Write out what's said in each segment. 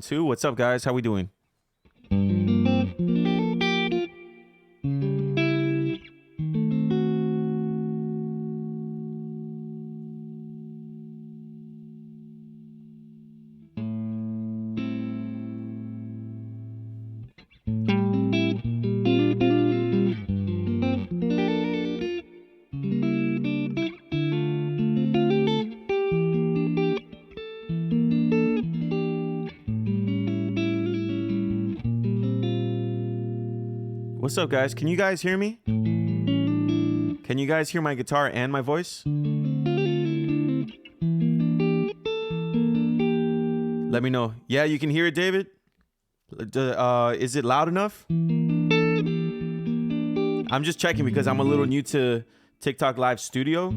Two. What's up, guys? How we doing? What's up, guys? Can you guys hear me? Can you guys hear my guitar and my voice? Let me know. Yeah, you can hear it, David? Is it loud enough? I'm just checking because I'm a little new to TikTok Live Studio.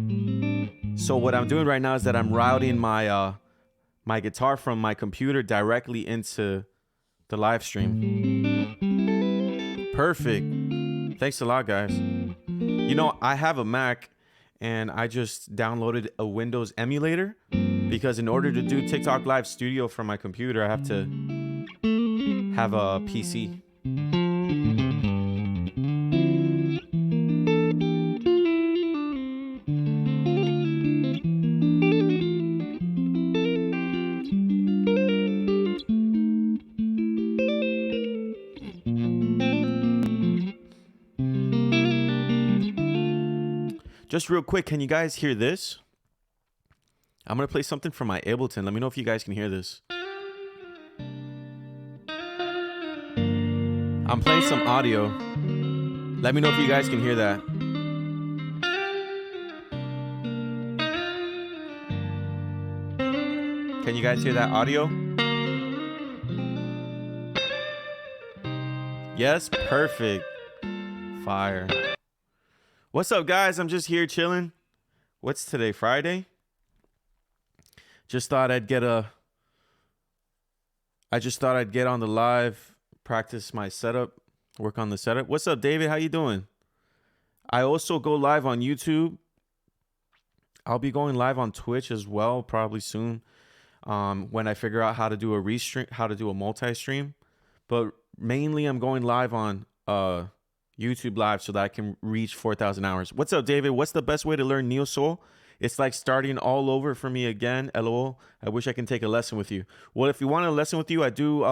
So what I'm doing right now is that I'm routing my my guitar from my computer directly into the live stream. Perfect. Thanks a lot, guys. You know, I have a Mac and I just downloaded a Windows emulator because in order to do TikTok Live Studio from my computer, I have to have a PC. Just real quick, can you guys hear this? I'm going to play something from my Ableton. Let me know if you guys can hear this. I'm playing some audio. Let me know if you guys can hear that. Can you guys hear that audio? Yes, perfect. Fire. What's up, guys? I'm just here chilling. What's today, Friday? Just thought I'd get on the live, practice my setup, work on the setup. What's up, David? How you doing? I also go live on YouTube. I'll be going live on Twitch as well, probably soon. When I figure out how to do a multi-stream. But mainly I'm going live on YouTube Live so that I can reach 4,000 hours. What's up, David? What's the best way to learn Neo Soul? It's like starting all over for me again. LOL. I wish I can take a lesson with you. Well, if you want a lesson with you, I do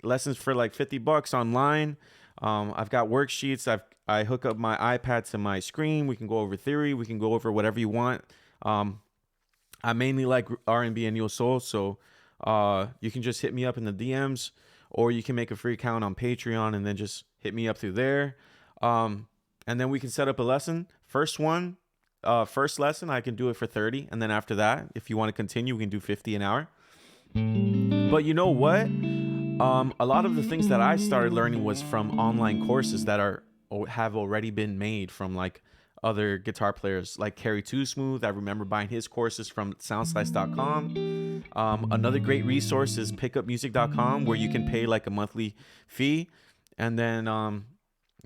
lessons for like $50 online. I've got worksheets. I hook up my iPad to my screen. We can go over theory. We can go over whatever you want. I mainly like RnB and Neo Soul, so you can just hit me up in the DMs, or you can make a free account on Patreon and then just hit me up through there. And then we can set up a lesson. First lesson, I can do it for 30. And then after that, if you want to continue, we can do 50 an hour. But you know what? A lot of the things that I started learning was from online courses that have already been made from like other guitar players, like Carrie Too Smooth. I remember buying his courses from soundslice.com. Another great resource is pickupmusic.com, where you can pay like a monthly fee. And then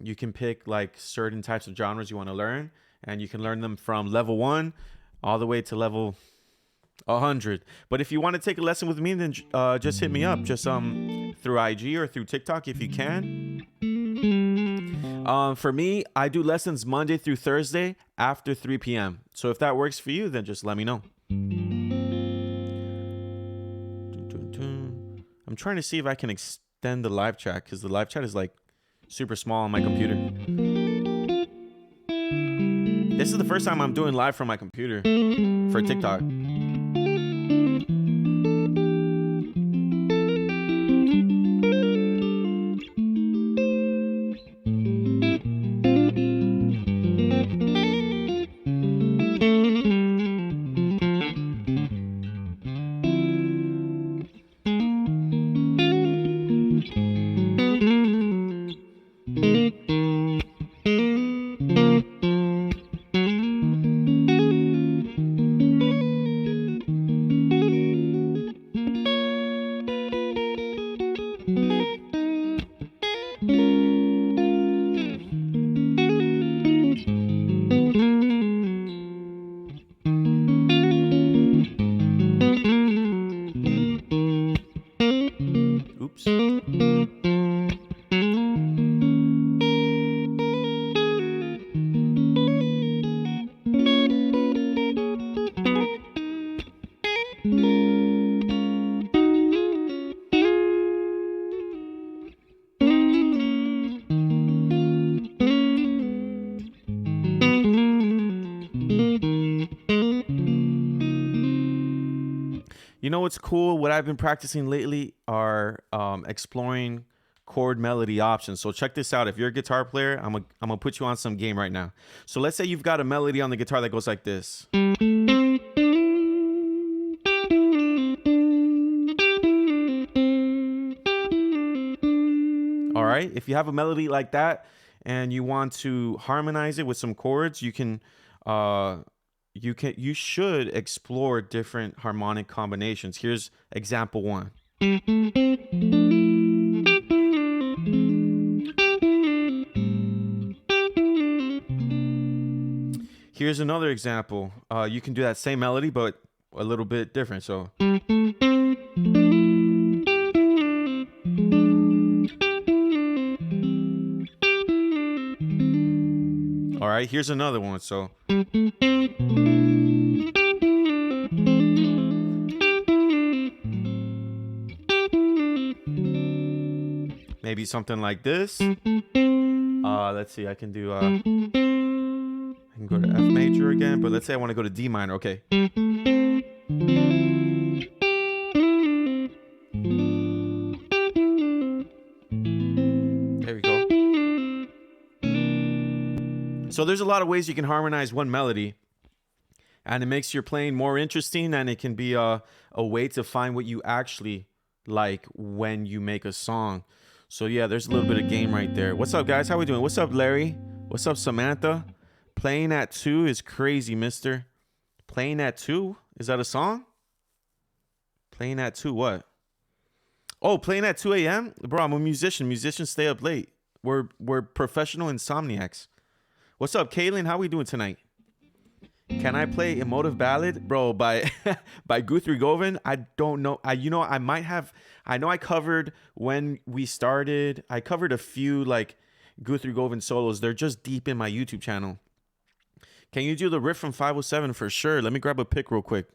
you can pick like certain types of genres you want to learn, and you can learn them from level 1 all the way to level 100. But if you want to take a lesson with me, then just hit me up, just through IG or through TikTok if you can. For me, I do lessons Monday through Thursday after 3 p.m. So if that works for you, then just let me know. I'm trying to see if I can extend the live chat, because the live chat is like super small on my computer. This is the first time I'm doing live from my computer for TikTok. Oops. You know what's cool? What I've been practicing lately are exploring chord melody options. So check this out. If you're a guitar player, I'm gonna put you on some game right now. So let's say you've got a melody on the guitar that goes like this. All right. If you have a melody like that and you want to harmonize it with some chords, you should explore different harmonic combinations. Here's example one. Here's another example. You can do that same melody, but a little bit different. So. All right, here's another one. So. Maybe something like this. Let's see, I can go to F major again, but let's say I want to go to D minor. Okay. There we go. So there's a lot of ways you can harmonize one melody, and it makes your playing more interesting, and it can be a way to find what you actually like when you make a song. So yeah, there's a little bit of game right there. What's up, guys? How we doing? What's up, Larry? What's up, Samantha? Playing at 2 is crazy, mister. Playing at 2? Is that a song? Playing at 2 what? Oh, playing at 2 a.m.? Bro, I'm a musician. Musicians stay up late. We're professional insomniacs. What's up, Kaylin? How we doing tonight? Can I play Emotive Ballad? Bro, by by Guthrie Govan? I don't know. I might have. I know I covered when we started. I covered a few like Guthrie Govan solos. They're just deep in my YouTube channel. Can you do the riff from 507 for sure? Let me grab a pick real quick.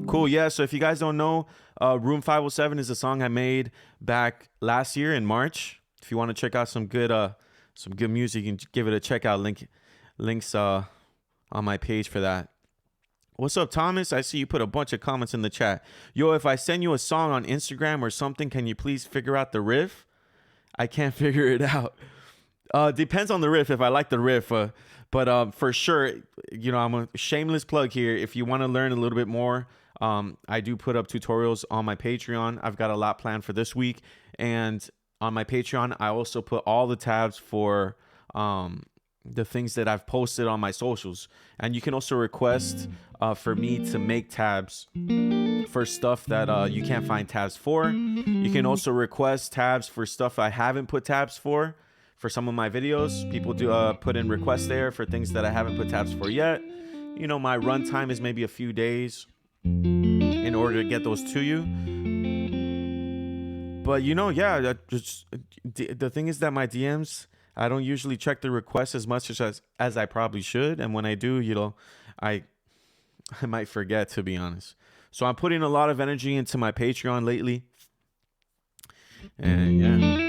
Cool, yeah. So if you guys don't know, Room 507 is a song I made back last year in March. If you want to check out some good music, you can give it a check out. Links on my page for that. What's up, Thomas? I see you put a bunch of comments in the chat. Yo, if I send you a song on Instagram or something, can you please figure out the riff? I can't figure it out. Depends on the riff if I like the riff. But for sure, I'm a shameless plug here. If you want to learn a little bit more, I do put up tutorials on my Patreon. I've got a lot planned for this week. And on my Patreon, I also put all the tabs for the things that I've posted on my socials. And you can also request for me to make tabs for stuff that you can't find tabs for. You can also request tabs for stuff I haven't put tabs for some of my videos. People do put in requests there for things that I haven't put tabs for yet. My runtime is maybe a few days in order to get those to you. But the thing is that my DMs, I don't usually check the requests as much as I probably should. And when I do, I might forget, to be honest. So I'm putting a lot of energy into my Patreon lately. And yeah.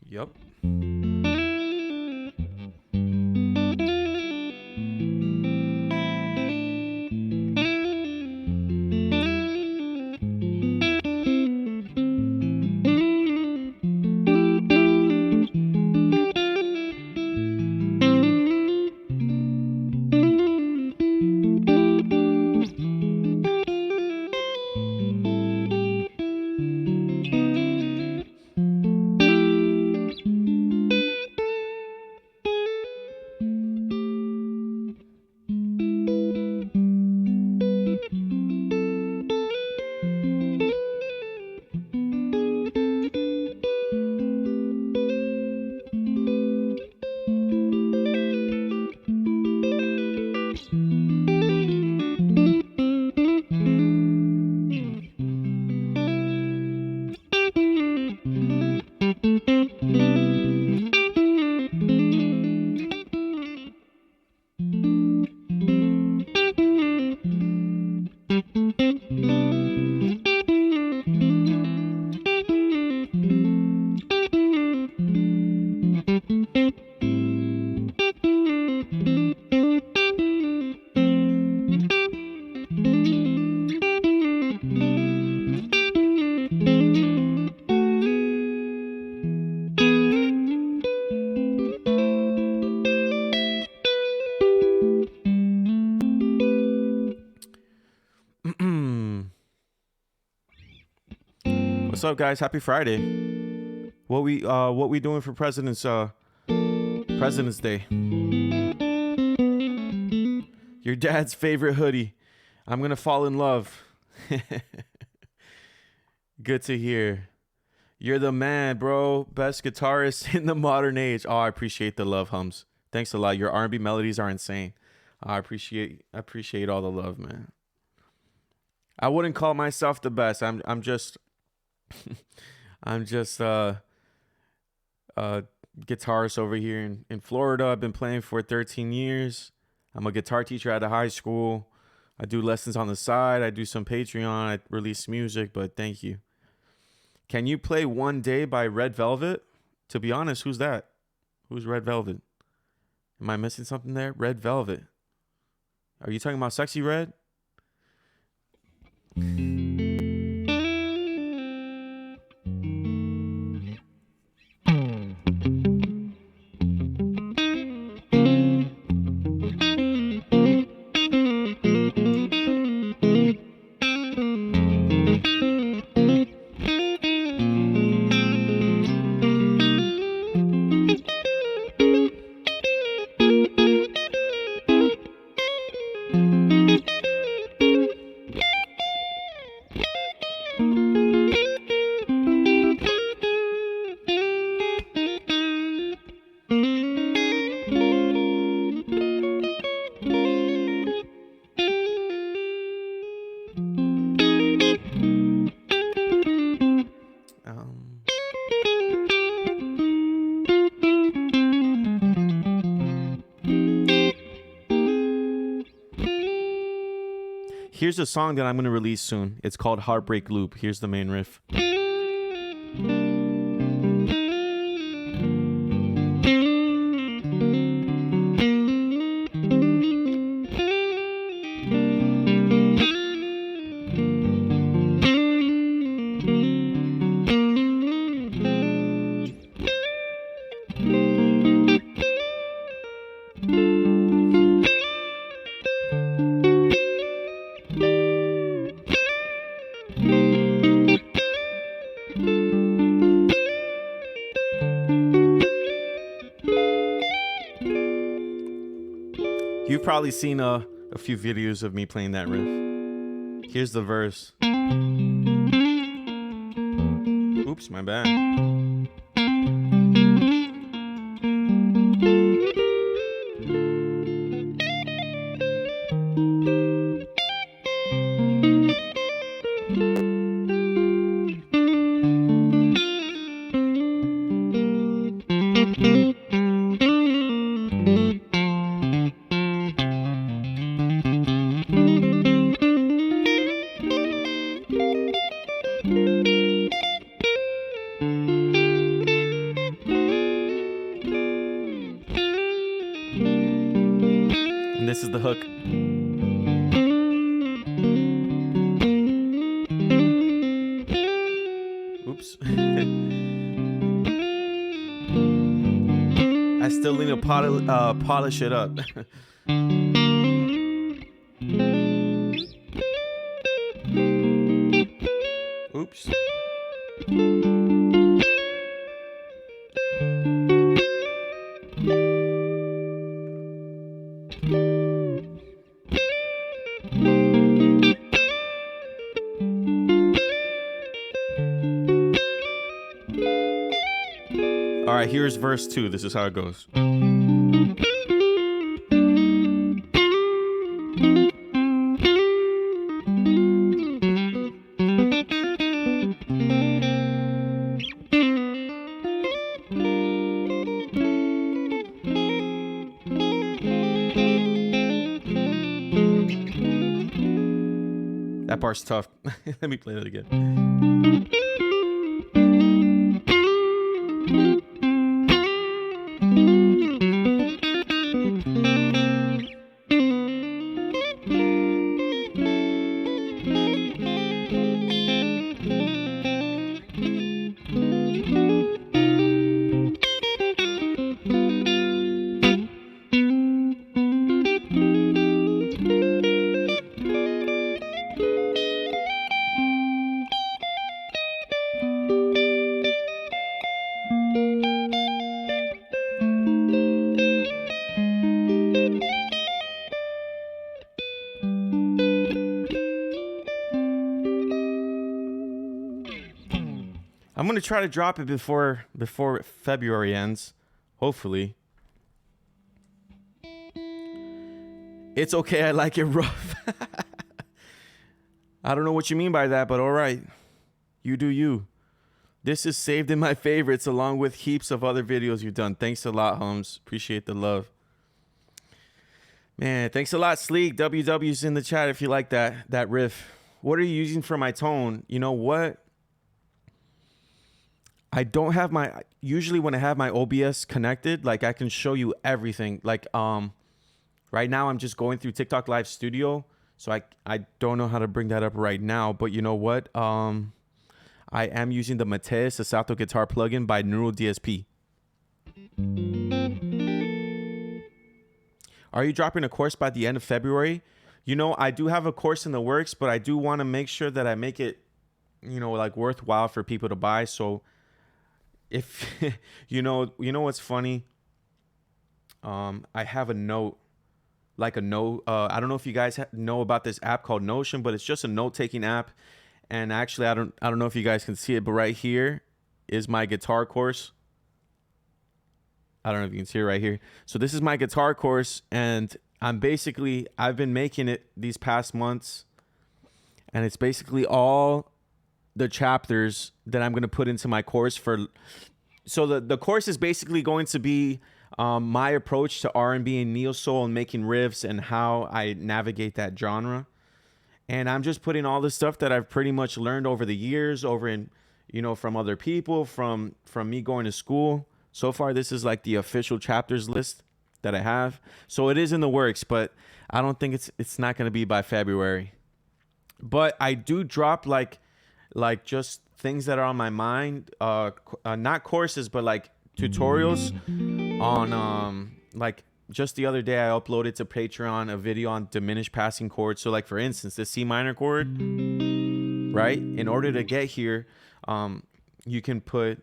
Yep. What's up, guys? Happy Friday. What we doing for President's Day? Your dad's favorite hoodie. I'm gonna fall in love. Good to hear. You're the man, bro. Best guitarist in the modern age. Oh, I appreciate the love, Hums. Thanks a lot. Your R&B melodies are insane. I appreciate all the love, man. I wouldn't call myself the best. I'm just guitarist over here in Florida. I've been playing for 13 years. I'm a guitar teacher at a high school. I do lessons on the side. I do some Patreon. I release music, but thank you. Can you play One Day by Red Velvet? To be honest, who's that? Who's Red Velvet? Am I missing something there? Red Velvet. Are you talking about Sexy Red? Here's a song that I'm going to release soon. It's called Heartbreak Loop. Here's the main riff. You've probably seen a few videos of me playing that riff. Here's the verse. Oops, my bad. And this is the hook. Oops. I still need to polish it up. Oops. All right, here's verse 2. This is how it goes. That part's tough. Let me play that again. I'm gonna try to drop it before February ends, hopefully. It's okay, I like it rough. I don't know what you mean by that, but all right. You do you. This is saved in my favorites along with heaps of other videos you've done. Thanks a lot, Holmes. Appreciate the love. Man, thanks a lot, Sleek. WW's in the chat if you like that riff. What are you using for my tone? You know what? I don't have usually when I have my OBS connected, like I can show you everything. Like right now I'm just going through TikTok Live Studio, so I don't know how to bring that up right now, but you know what? I am using the Mateus Asalto guitar plugin by Neural DSP. Are you dropping a course by the end of February? You know, I do have a course in the works, but I do want to make sure that I make it, you know, like worthwhile for people to buy. So if you know what's funny? I have a note, like a note. I don't know if you guys know about this app called Notion, but it's just a note-taking app. And actually, I don't know if you guys can see it, but right here is my guitar course. I don't know if you can see it right here. So this is my guitar course, and I've been making it these past months, and it's basically all the chapters that I'm going to put into my course so the course is basically going to be my approach to R&B and neo soul and making riffs and how I navigate that genre. And I'm just putting all the stuff that I've pretty much learned over the years, from other people, from me going to school. So far, this is like the official chapters list that I have. So it is in the works, but I don't think it's not going to be by February. But I do drop like just things that are on my mind, not courses, but like tutorials on like just the other day I uploaded to Patreon a video on diminished passing chords. So like for instance, the C minor chord, right? In order to get here, you can put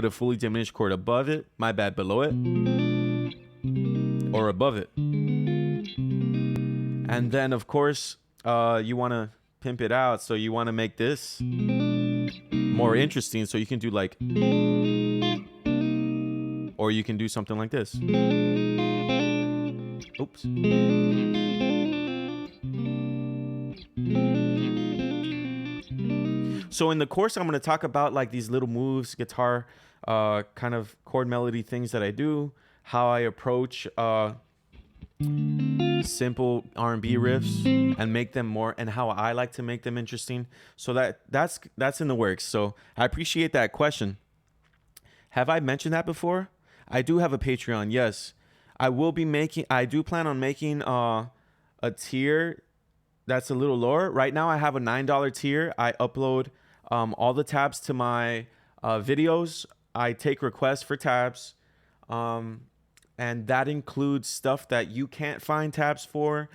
a fully diminished chord above it, below it, or above it. And then of course, you want to pimp it out, so you want to make this more interesting, so you can do like, or you can do something like this. Oops. So in the course, I'm going to talk about like these little moves, guitar, kind of chord melody things that I do, how I approach simple R&B riffs and make them more, and how I like to make them interesting. So that's in the works. So I appreciate that question. Have I mentioned that before? I do have a Patreon. Yes, I do plan on making a tier that's a little lower. Right now I have a $9 tier. I upload all the tabs to my videos. I take requests for tabs. And that includes stuff that you can't find tabs for.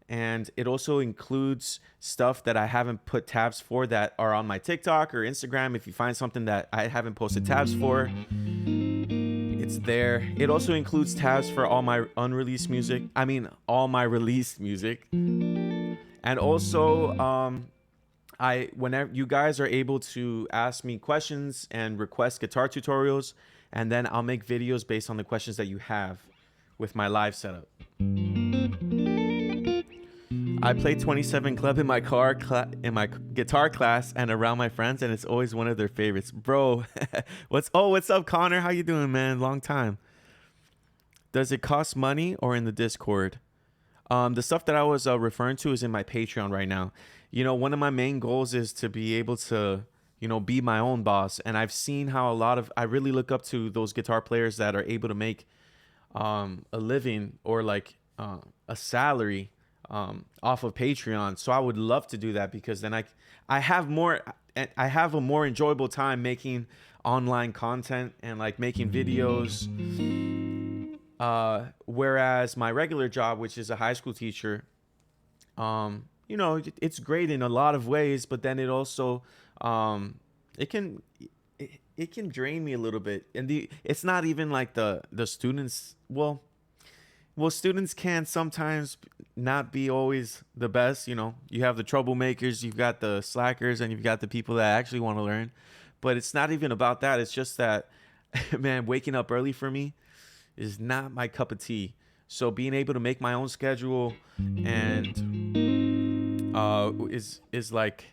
And it also includes stuff that I haven't put tabs for that are on my TikTok or Instagram. If you find something that I haven't posted tabs for, it's there. It also includes tabs for all my unreleased music. All my released music. And also, whenever you guys are able to ask me questions and request guitar tutorials, and then I'll make videos based on the questions that you have with my live setup. I play 27 Club in my guitar class and around my friends, and it's always one of their favorites. Bro, what's up, Connor? How you doing, man? Long time. Does it cost money or in the Discord? The stuff that I was referring to is in my Patreon right now. You know, one of my main goals is to be able to, be my own boss. And I've seen how I really look up to those guitar players that are able to make a living or like a salary off of Patreon. So I would love to do that, because then I have a more enjoyable time making online content and like making videos. Whereas my regular job, which is a high school teacher, it's great in a lot of ways, but then it also it can drain me a little bit. And it's not even like the students, well students can sometimes not be always the best. You know, you have the troublemakers, you've got the slackers, and you've got the people that actually want to learn. But it's not even about that. It's just that, man, waking up early for me is not my cup of tea. So being able to make my own schedule and is like,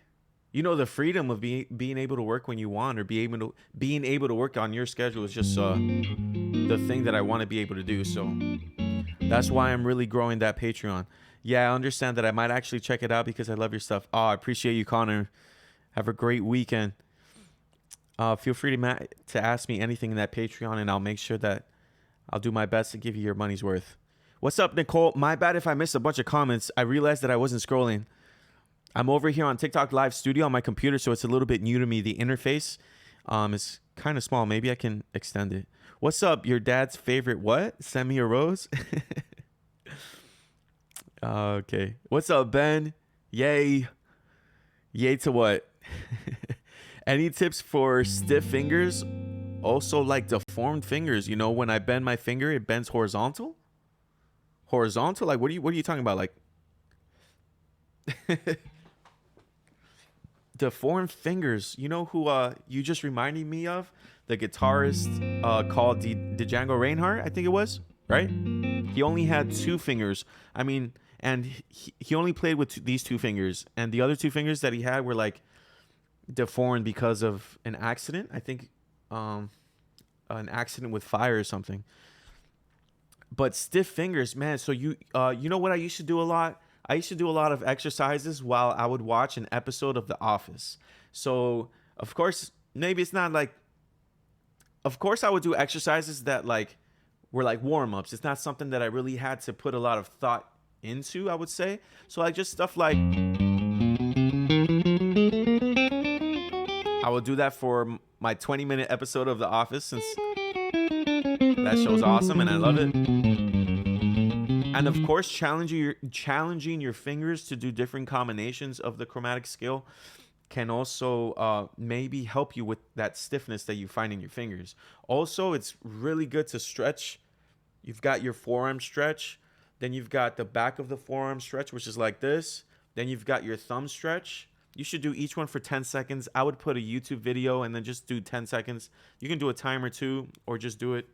you know, the freedom of being able to work when you want, or being able to work on your schedule is just the thing that I want to be able to do. So that's why I'm really growing that Patreon. Yeah, I understand that I might actually check it out because I love your stuff. Oh, I appreciate you, Connor. Have a great weekend. Feel free to ask me anything in that Patreon, and I'll make sure that I'll do my best to give you your money's worth. What's up, Nicole? My bad if I missed a bunch of comments. I realized that I wasn't scrolling. I'm over here on TikTok Live Studio on my computer, so it's a little bit new to me. The interface is kind of small. Maybe I can extend it. What's up? Your dad's favorite what? Send me a rose? Okay. What's up, Ben? Yay. Yay to what? Any tips for stiff fingers? Also like deformed fingers. You know, when I bend my finger, it bends horizontal? Horizontal? Like, what are you talking about? Like, deformed fingers. You know who you just reminded me of? The guitarist called Django Reinhardt, I think it was, right? He only had two fingers. I mean, and he only played with these two fingers, and the other two fingers that he had were like deformed because of an accident. I think an accident with fire or something. But stiff fingers, man. So you know what I used to do a lot? I used to do a lot of exercises while I would watch an episode of The Office. So, of course, maybe it's not like, of course I would do exercises that like were like warm-ups. It's not something that I really had to put a lot of thought into, I would say. So like just stuff like, I will do that for my 20-minute episode of The Office, since that show's awesome and I love it. And of course, challenging your fingers to do different combinations of the chromatic scale can also maybe help you with that stiffness that you find in your fingers. Also, it's really good to stretch. You've got your forearm stretch. Then you've got the back of the forearm stretch, which is like this. Then you've got your thumb stretch. You should do each one for 10 seconds. I would put a YouTube video and then just do 10 seconds. You can do a timer too, or just do it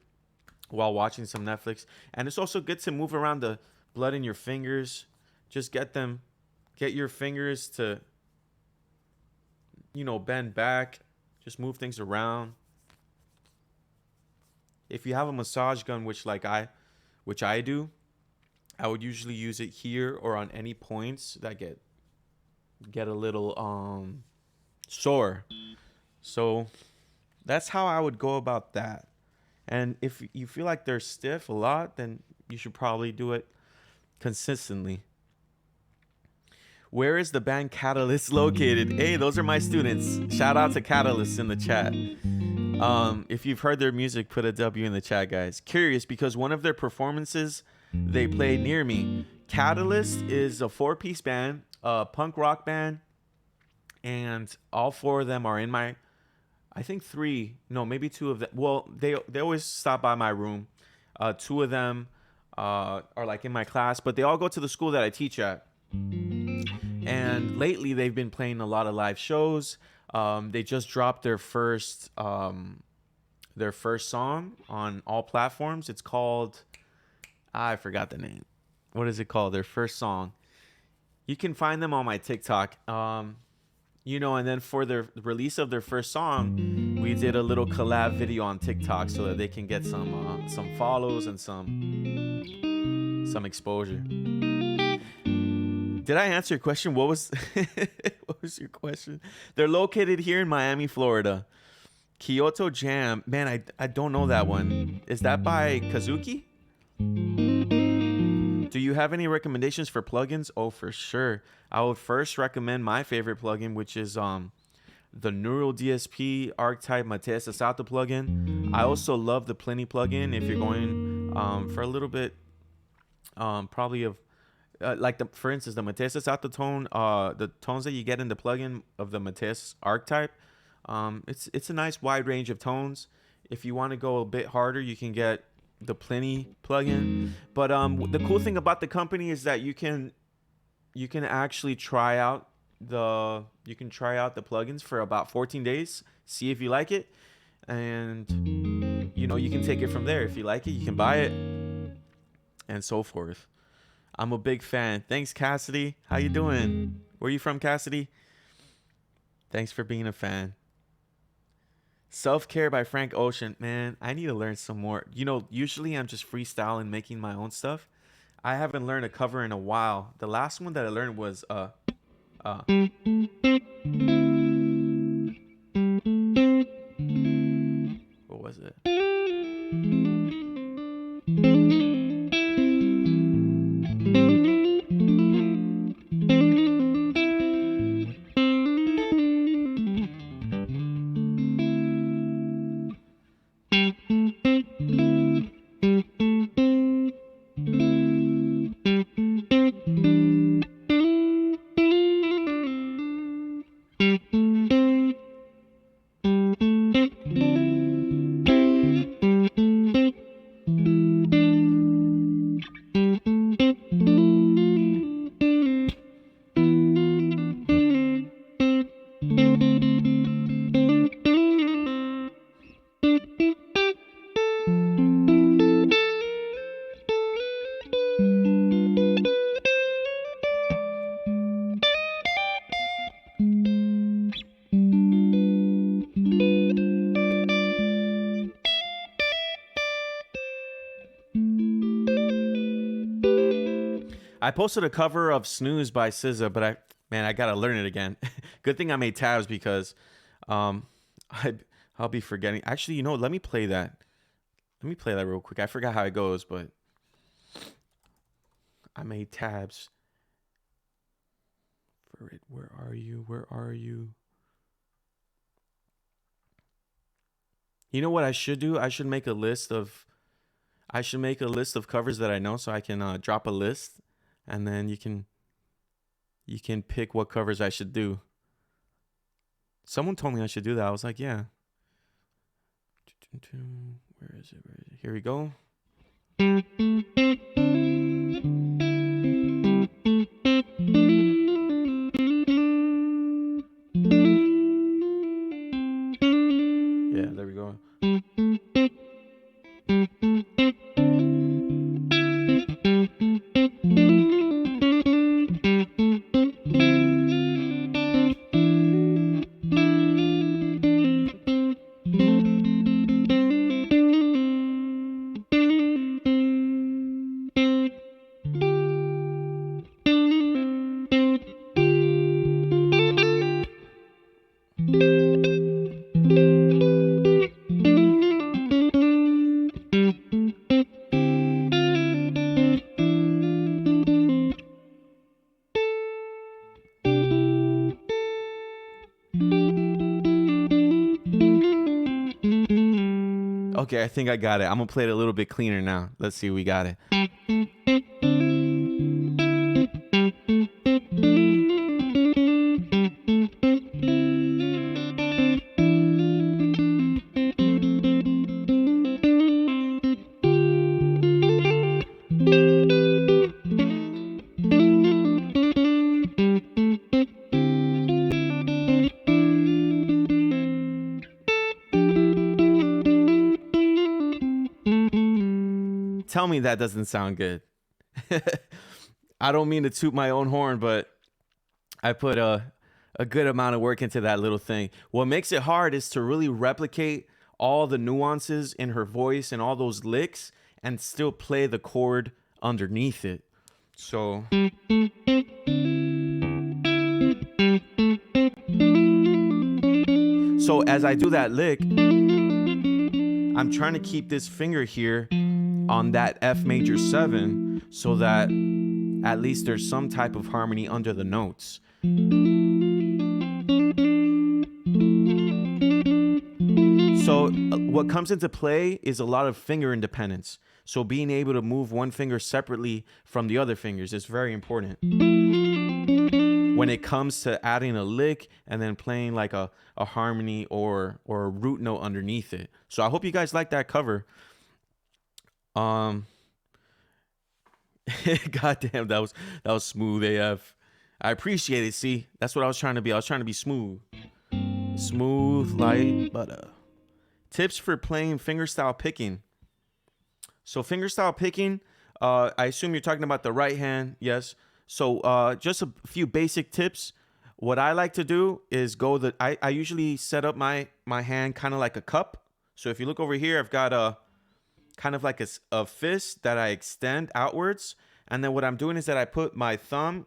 while watching some Netflix. And it's also good to move around the blood in your fingers. Just get your fingers to, you know, bend back. Just move things around. If you have a massage gun, which I do, I would usually use it here or on any points that get a little sore. So that's how I would go about that. And if you feel like they're stiff a lot, then you should probably do it consistently. Where is the band Catalyst located? Hey, those are my students. Shout out to Catalyst in the chat. If you've heard their music, put a W in the chat, guys. Curious because one of their performances, they played near me. Catalyst is a 4-piece band, a punk rock band, and all 4 of them are in my, I think 3, no, maybe 2 of them. Well, they always stop by my room. 2 of them are like in my class, but they all go to the school that I teach at. And lately, they've been playing a lot of live shows. They just dropped their first song on all platforms. It's called, I forgot the name. What is it called? Their first song. You can find them on my TikTok. You know, and then for the release of their first song, we did a little collab video on TikTok so that they can get some follows and some exposure. Did I answer your question? What was what was your question? They're located here in Miami, Florida. Kyoto Jam. Man, I don't know that one. Is that by Kazuki? Do you have any recommendations for plugins? Oh, for sure. I would first recommend my favorite plugin, which is the Neural DSP Archetype Matesa Sato plugin. I also love the Pliny plugin if you're going for a little bit probably of like for instance the Matesa Sato tone, the tones that you get in the plugin of the Matesa Archetype. It's a nice wide range of tones. If you want to go a bit harder, you can get the Plenty plugin. But the cool thing about the company is that you can actually try out the plugins for about 14 days, see if you like it, and you can take it from there. If you like it, you can buy it, and so forth. I'm a big fan. Thanks, Cassidy. How you doing? Where you from, Cassidy? Thanks for being a fan. Self-Care by Frank Ocean. Man, I need to learn some more. Usually I'm just freestyling, making my own stuff. I haven't learned a cover in a while. The last one that I learned was what was it? I posted a cover of Snooze by SZA, but I gotta learn it again. Good thing I made tabs because I'll be forgetting. Actually, let me play that. Let me play that real quick. I forgot how it goes, but I made tabs for it. Where are you? Where are you? You know what I should do? I should make a list of covers that I know, so I can drop a list, and then you can pick what covers I should do. Someone told me I should do that. I was like, yeah. Where is it? Here we go. Yeah, there we go. Okay, I think I got it. I'm gonna play it a little bit cleaner now. Let's see, we got it. Tell me that doesn't sound good. I don't mean to toot my own horn, but I put a good amount of work into that little thing. What makes it hard is to really replicate all the nuances in her voice and all those licks and still play the chord underneath it. So as I do that lick, I'm trying to keep this finger here on that F major 7 so that at least there's some type of harmony under the notes. So what comes into play is a lot of finger independence. So being able to move one finger separately from the other fingers is very important when it comes to adding a lick and then playing like a harmony or a root note underneath it. So I hope you guys like that cover. Um, goddamn, that was smooth AF. I appreciate it. See, that's what I was trying to be. I was trying to be smooth, smooth like butter. Tips for playing fingerstyle picking. So fingerstyle picking, I assume you're talking about the right hand. Yes. So just a few basic tips. What I like to do is I usually set up my hand kind of like a cup. So if you look over here, I've got a kind of like a fist that I extend outwards. And then what I'm doing is that I put my thumb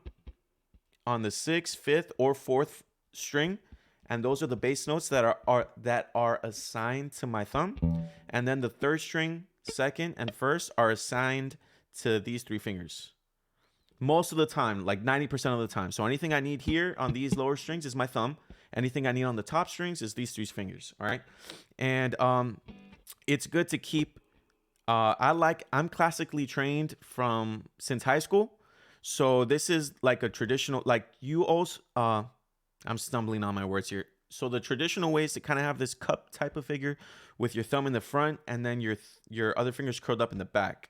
on the sixth, fifth, or fourth string, and those are the bass notes that are assigned to my thumb. And then the third string, second, and first are assigned to these three fingers. Most of the time, like 90% of the time. So anything I need here on these lower strings is my thumb. Anything I need on the top strings is these three fingers. All right, and it's good to keep. I'm classically trained since high school. So this is like a traditional, like you also, I'm stumbling on my words here. So the traditional way is to kind of have this cup type of figure with your thumb in the front and then your other fingers curled up in the back.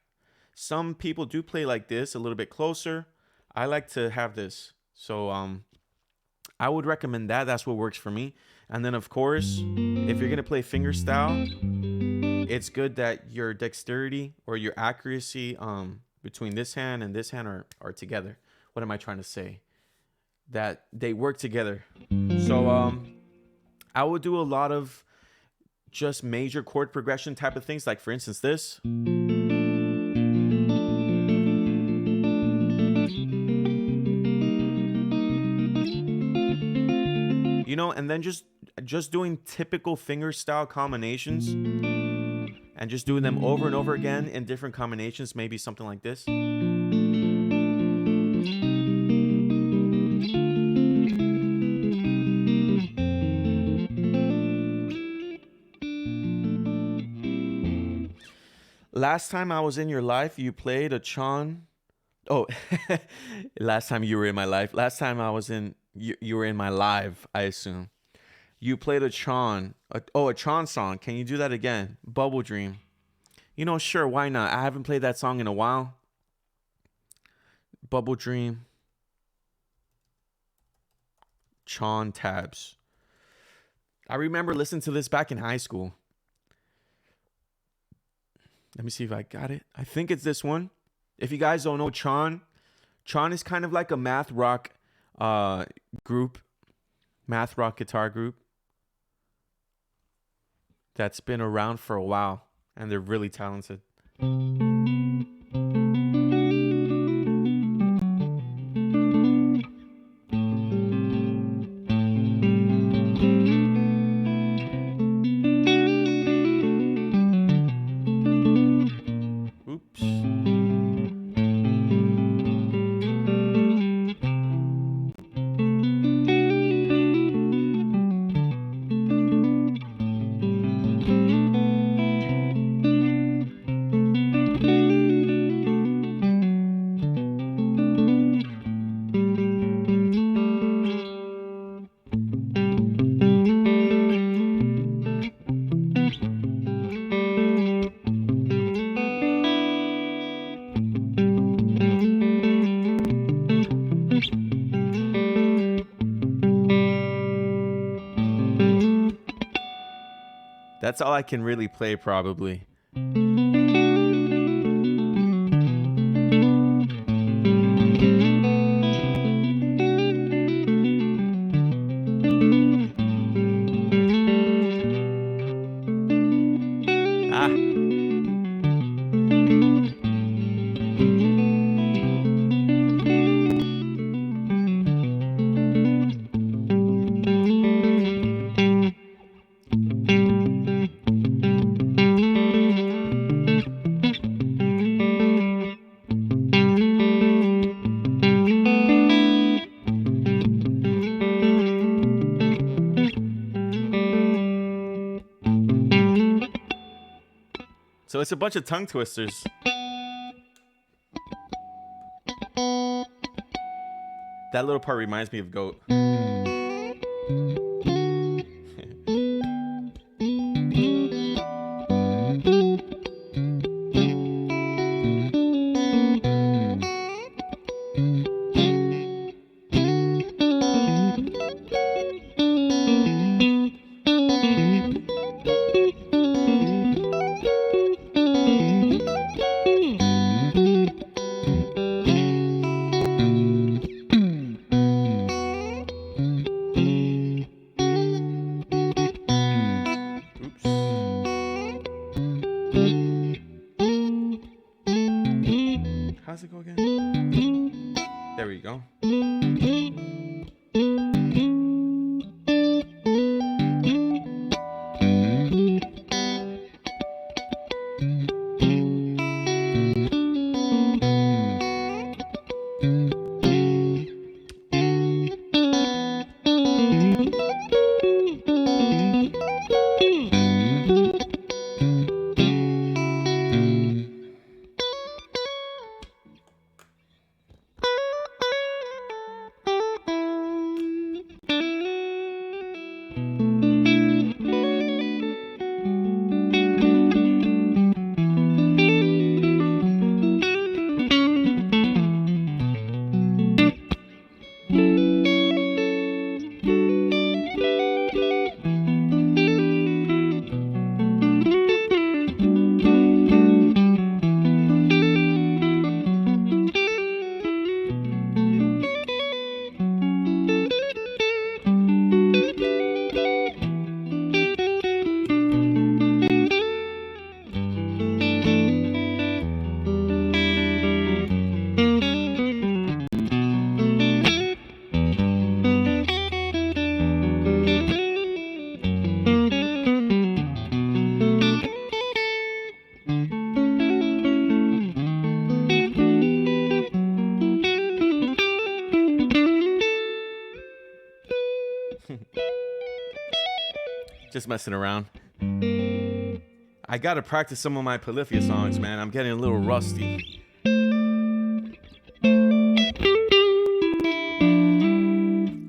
Some people do play like this a little bit closer. I like to have this. So I would recommend that. That's what works for me. And then of course, if you're going to play fingerstyle, it's good that your dexterity or your accuracy between this hand and this hand are together. What am I trying to say? That they work together. So I would do a lot of just major chord progression type of things. Like for instance, this. You know, and then just doing typical fingerstyle combinations and just doing them over and over again in different combinations, maybe something like this. Last time I was in your life, you played a Chon. Oh, last time you were in my life. Last time I was you were in my live, I assume. You played a Chon. A Chon song. Can you do that again? Bubble Dream. You know, sure, why not? I haven't played that song in a while. Bubble Dream. Chon tabs. I remember listening to this back in high school. Let me see if I got it. I think it's this one. If you guys don't know Chon is kind of like a math rock group, math rock guitar group that's been around for a while, and they're really talented. That's all I can really play, probably. So it's a bunch of tongue twisters. That little part reminds me of Goat. How's it go again? There we go. Just messing around. I gotta practice some of my Polyphia songs, man. I'm getting a little rusty.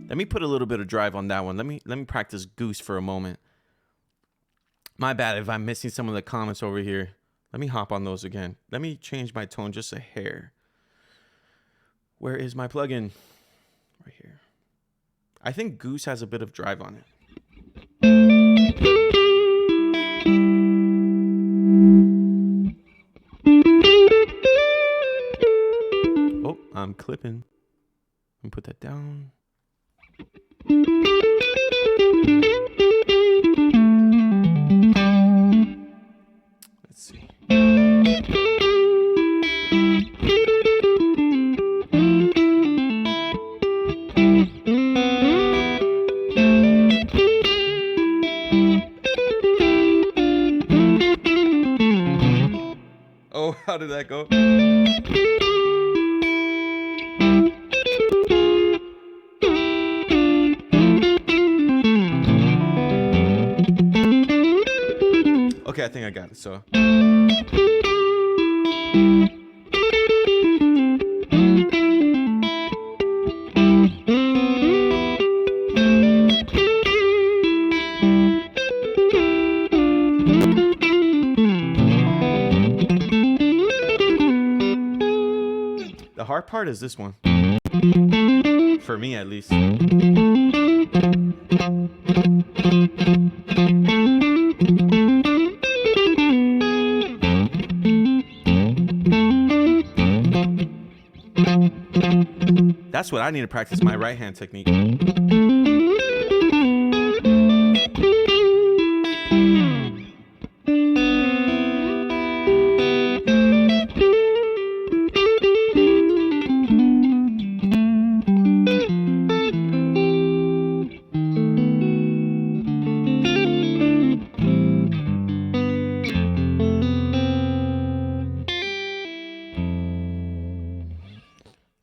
Let me put a little bit of drive on that one. Let me practice Goose for a moment. My bad if I'm missing some of the comments over here. Let me hop on those again. Let me change my tone just a hair. Where is my plugin? Right here. I think Goose has a bit of drive on it. Oh, I'm clipping. Let me put that down. Let's see. Oh, how did that go? Okay, I think I got it. So. The hard part is this one. For me, at least. That's what I need to practice, my right hand technique.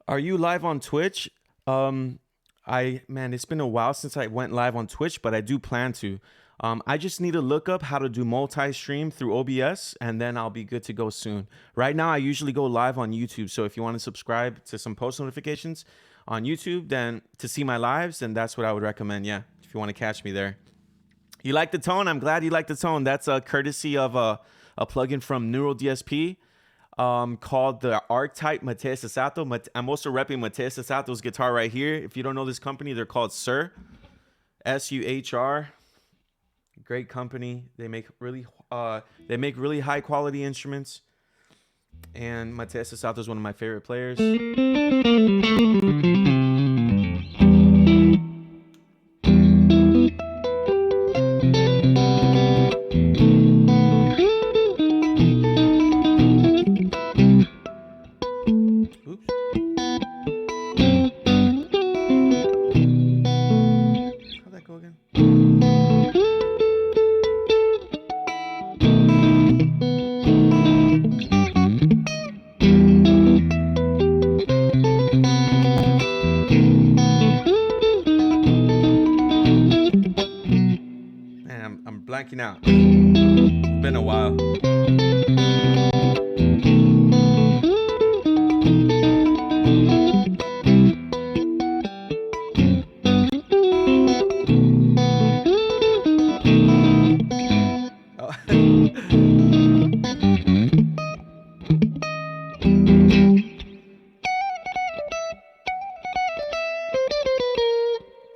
Are you live on Twitch? Man, it's been a while since I went live on Twitch, but I do plan to. I just need to look up how to do multi-stream through OBS, and then I'll be good to go soon. Right now, I usually go live on YouTube, so if you want to subscribe to some post notifications on YouTube, then to see my lives, then that's what I would recommend, yeah, if you want to catch me there. You like the tone? I'm glad you like the tone. That's a courtesy of a plugin from Neural DSP. called the R-Type Mateus Sato. I'm also repping Mateus Sato's guitar right here. If you don't know this company, they're called Sur, SUHR. Great company. They make really high quality instruments. And Mateus Sato is one of my favorite players. I'm blanking out. It's been a while.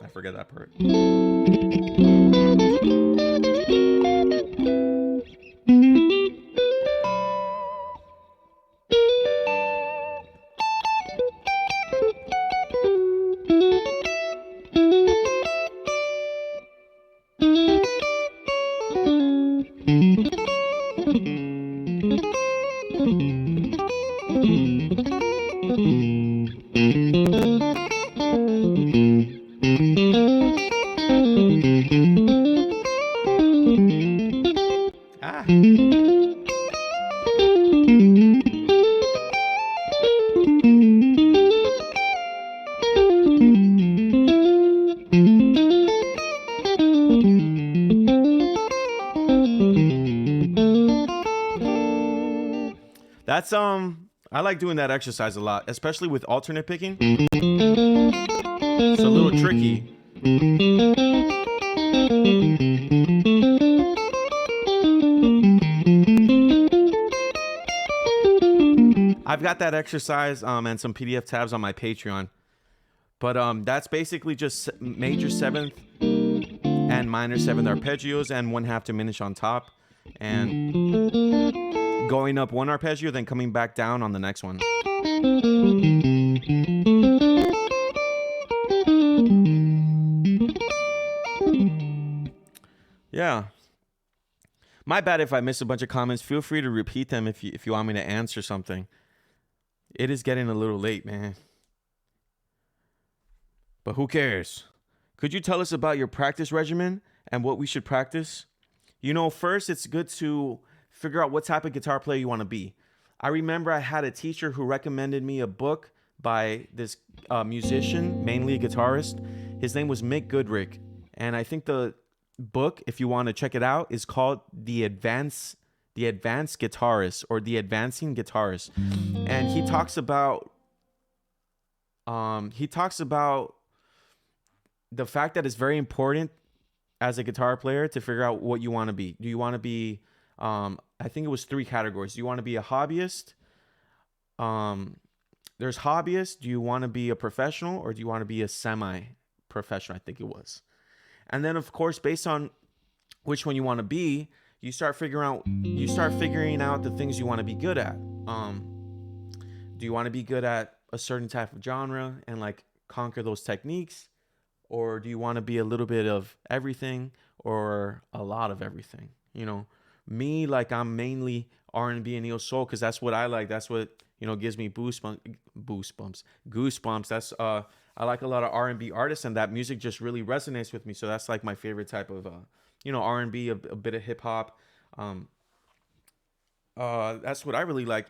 I forget that part. That's I like doing that exercise a lot, especially with alternate picking. It's a little tricky. I've got that exercise and some PDF tabs on my Patreon. But that's basically just major seventh and minor seventh arpeggios and 1/2 diminished on top, and going up one arpeggio, then coming back down on the next one. Yeah. My bad if I miss a bunch of comments. Feel free to repeat them if you want me to answer something. It is getting a little late, man. But who cares? Could you tell us about your practice regimen and what we should practice? You know, first, it's good to figure out what type of guitar player you want to be. I remember I had a teacher who recommended me a book by this musician, mainly a guitarist. His name was Mick Goodrick. And I think the book, if you want to check it out, is called The Advanced Guitarist or The Advancing Guitarist. And he talks about the fact that it's very important as a guitar player to figure out what you want to be. Do you want to be I think it was 3 categories. Do you want to be a hobbyist? There's hobbyist. Do you want to be a professional, or do you want to be a semi-professional? I think it was. And then, of course, based on which one you want to be, you start figuring out the things you want to be good at. Do you want to be good at a certain type of genre and like conquer those techniques, or do you want to be a little bit of everything or a lot of everything? You know, me, like, I'm mainly R&B and neo soul because that's what I like. That's what, you know, gives me goosebumps. That's I like a lot of R&B artists, and that music just really resonates with me. So that's like my favorite type of R&B, a bit of hip hop. That's what I really like.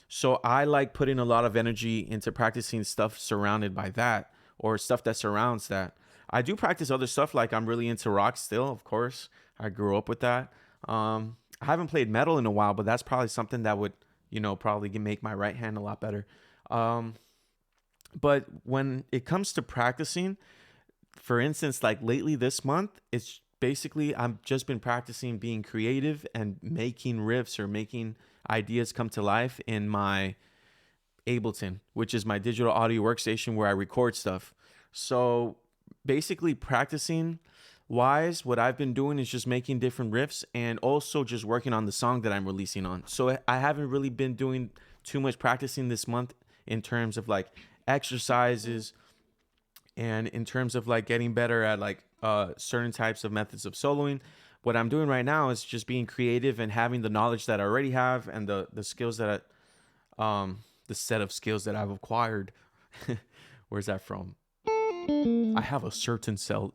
So I like putting a lot of energy into practicing stuff surrounded by that, or stuff that surrounds that. I do practice other stuff, like I'm really into rock still, of course. I grew up with that. I haven't played metal in a while, but that's probably something that would, probably make my right hand a lot better. But when it comes to practicing, for instance, like lately this month, it's basically I've just been practicing being creative and making riffs or making ideas come to life in my Ableton, which is my digital audio workstation where I record stuff. So basically practicing wise, what I've been doing is just making different riffs and also just working on the song that I'm releasing on. So I haven't really been doing too much practicing this month in terms of like exercises and in terms of like getting better at like certain types of methods of soloing. What I'm doing right now is just being creative and having the knowledge that I already have and the skills that the set of skills that I've acquired. Where's that from? I have a certain set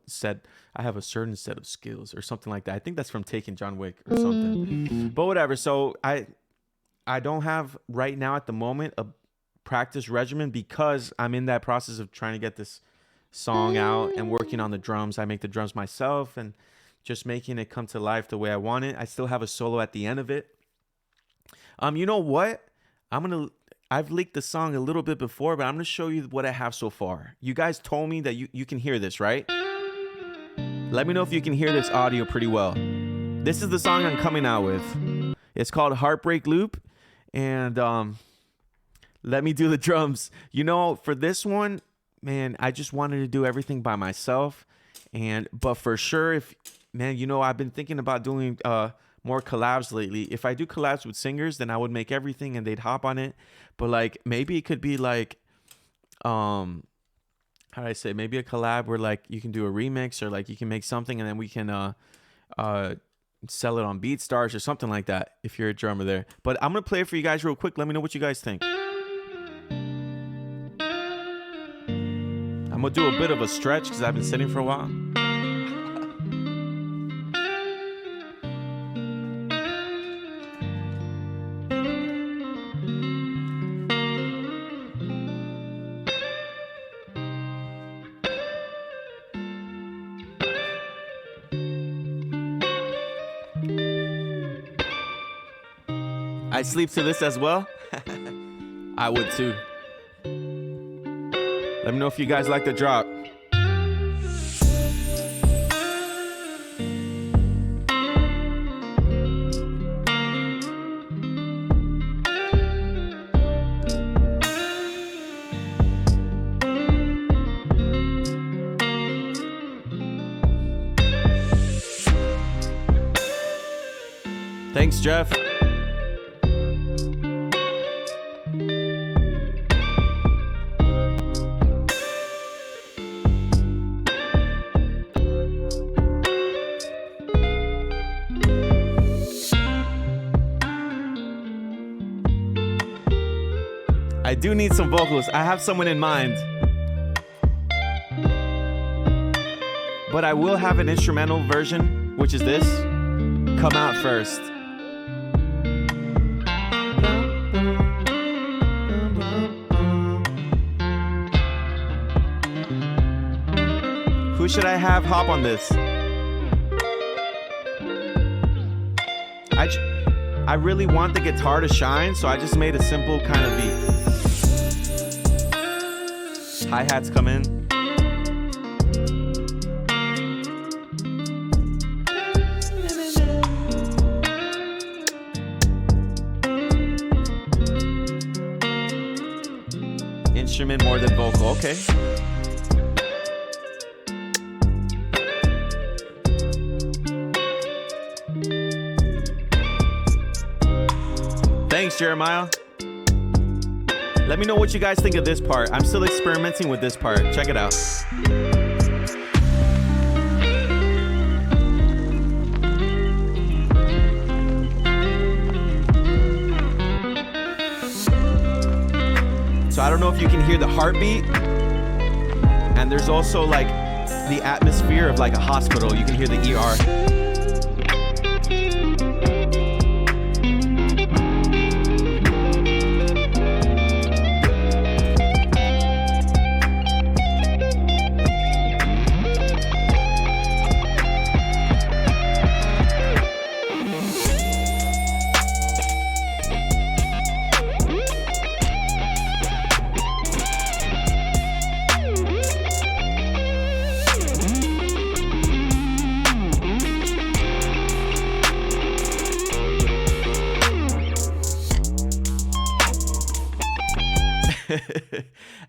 of skills or something like that. I think that's from Taking John Wick or something. But whatever. So I don't have right now at the moment a practice regimen because I'm in that process of trying to get this song out and working on the drums. I make the drums myself and just making it come to life the way I want it. I still have a solo at the end of it. You know what? I've leaked the song a little bit before, but I'm going to show you what I have so far. You guys told me that you can hear this, right? Let me know if you can hear this audio pretty well. This is the song I'm coming out with. It's called Heartbreak Loop. And let me do the drums. You know, for this one, man, I just wanted to do everything by myself. But for sure, I've been thinking about doing more collabs lately. If I do collabs with singers, then I would make everything and they'd hop on it. But like maybe it could be like how do I say, maybe a collab where like you can do a remix or like you can make something and then we can sell it on BeatStars or something like that if you're a drummer there. But I'm gonna play it for you guys real quick. Let me know what you guys think. I'm gonna do a bit of a stretch because I've been sitting for a while. I sleep to this as well. I would too. Let me know if you guys like the drop. Thanks, Jeff. I do need some vocals. I have someone in mind. But I will have an instrumental version, which is this, come out first. Who should I have hop on this? I really want the guitar to shine, so I just made a simple kind of beat. Hi-hats come in. Instrument more than vocal, okay. Thanks, Jeremiah. Let me know what you guys think of this part. I'm still experimenting with this part. Check it out. So I don't know if you can hear the heartbeat. And there's also like the atmosphere of like a hospital. You can hear the ER.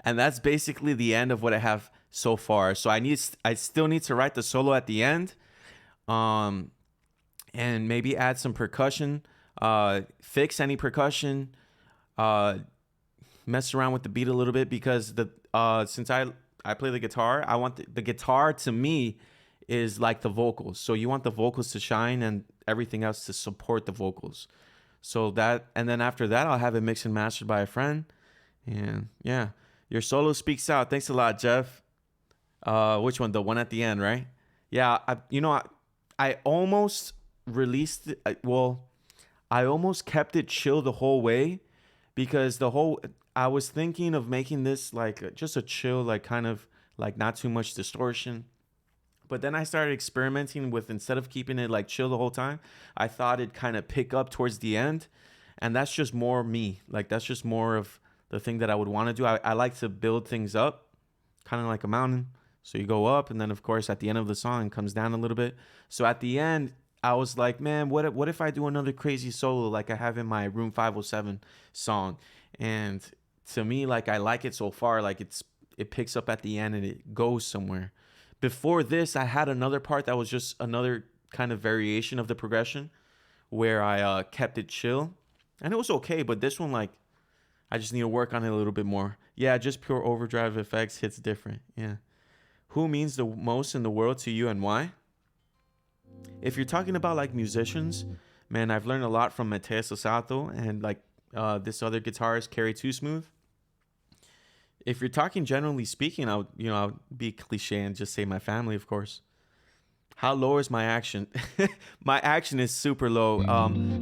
And that's basically the end of what I have so far. So I still need to write the solo at the end, um, and maybe add some percussion, fix any percussion, uh, mess around with the beat a little bit, because since I play the guitar, I want the guitar to me is like the vocals. So you want the vocals to shine and everything else to support the vocals. So that, and then after that, I'll have it mixed and mastered by a friend. And yeah, your solo speaks out. Thanks a lot, Jeff. Which one? The one at the end, right? Yeah, I almost released it. Well, I almost kept it chill the whole way, because I was thinking of making this like just a chill, like kind of like not too much distortion. But then I started experimenting with, instead of keeping it like chill the whole time, I thought it'd kind of pick up towards the end. And that's just more me. Like, that's just more of the thing that I would want to do. I like to build things up, kind of like a mountain. So you go up, and then of course at the end of the song it comes down a little bit. So at the end, I was like, man, what if I do another crazy solo like I have in my Room 507 song? And to me, like, I like it so far. Like, it picks up at the end and it goes somewhere. Before this, I had another part that was just another kind of variation of the progression, where I kept it chill, and it was okay. But this one, like, I just need to work on it a little bit more. Yeah, just pure overdrive effects hits different. Yeah. Who means the most in the world to you, and why? If you're talking about like musicians, man, I've learned a lot from Mateus Osato and like this other guitarist, Carrie Too Smooth. If you're talking generally speaking, I'll be cliche and just say my family, of course. How low is my action? My action is super low.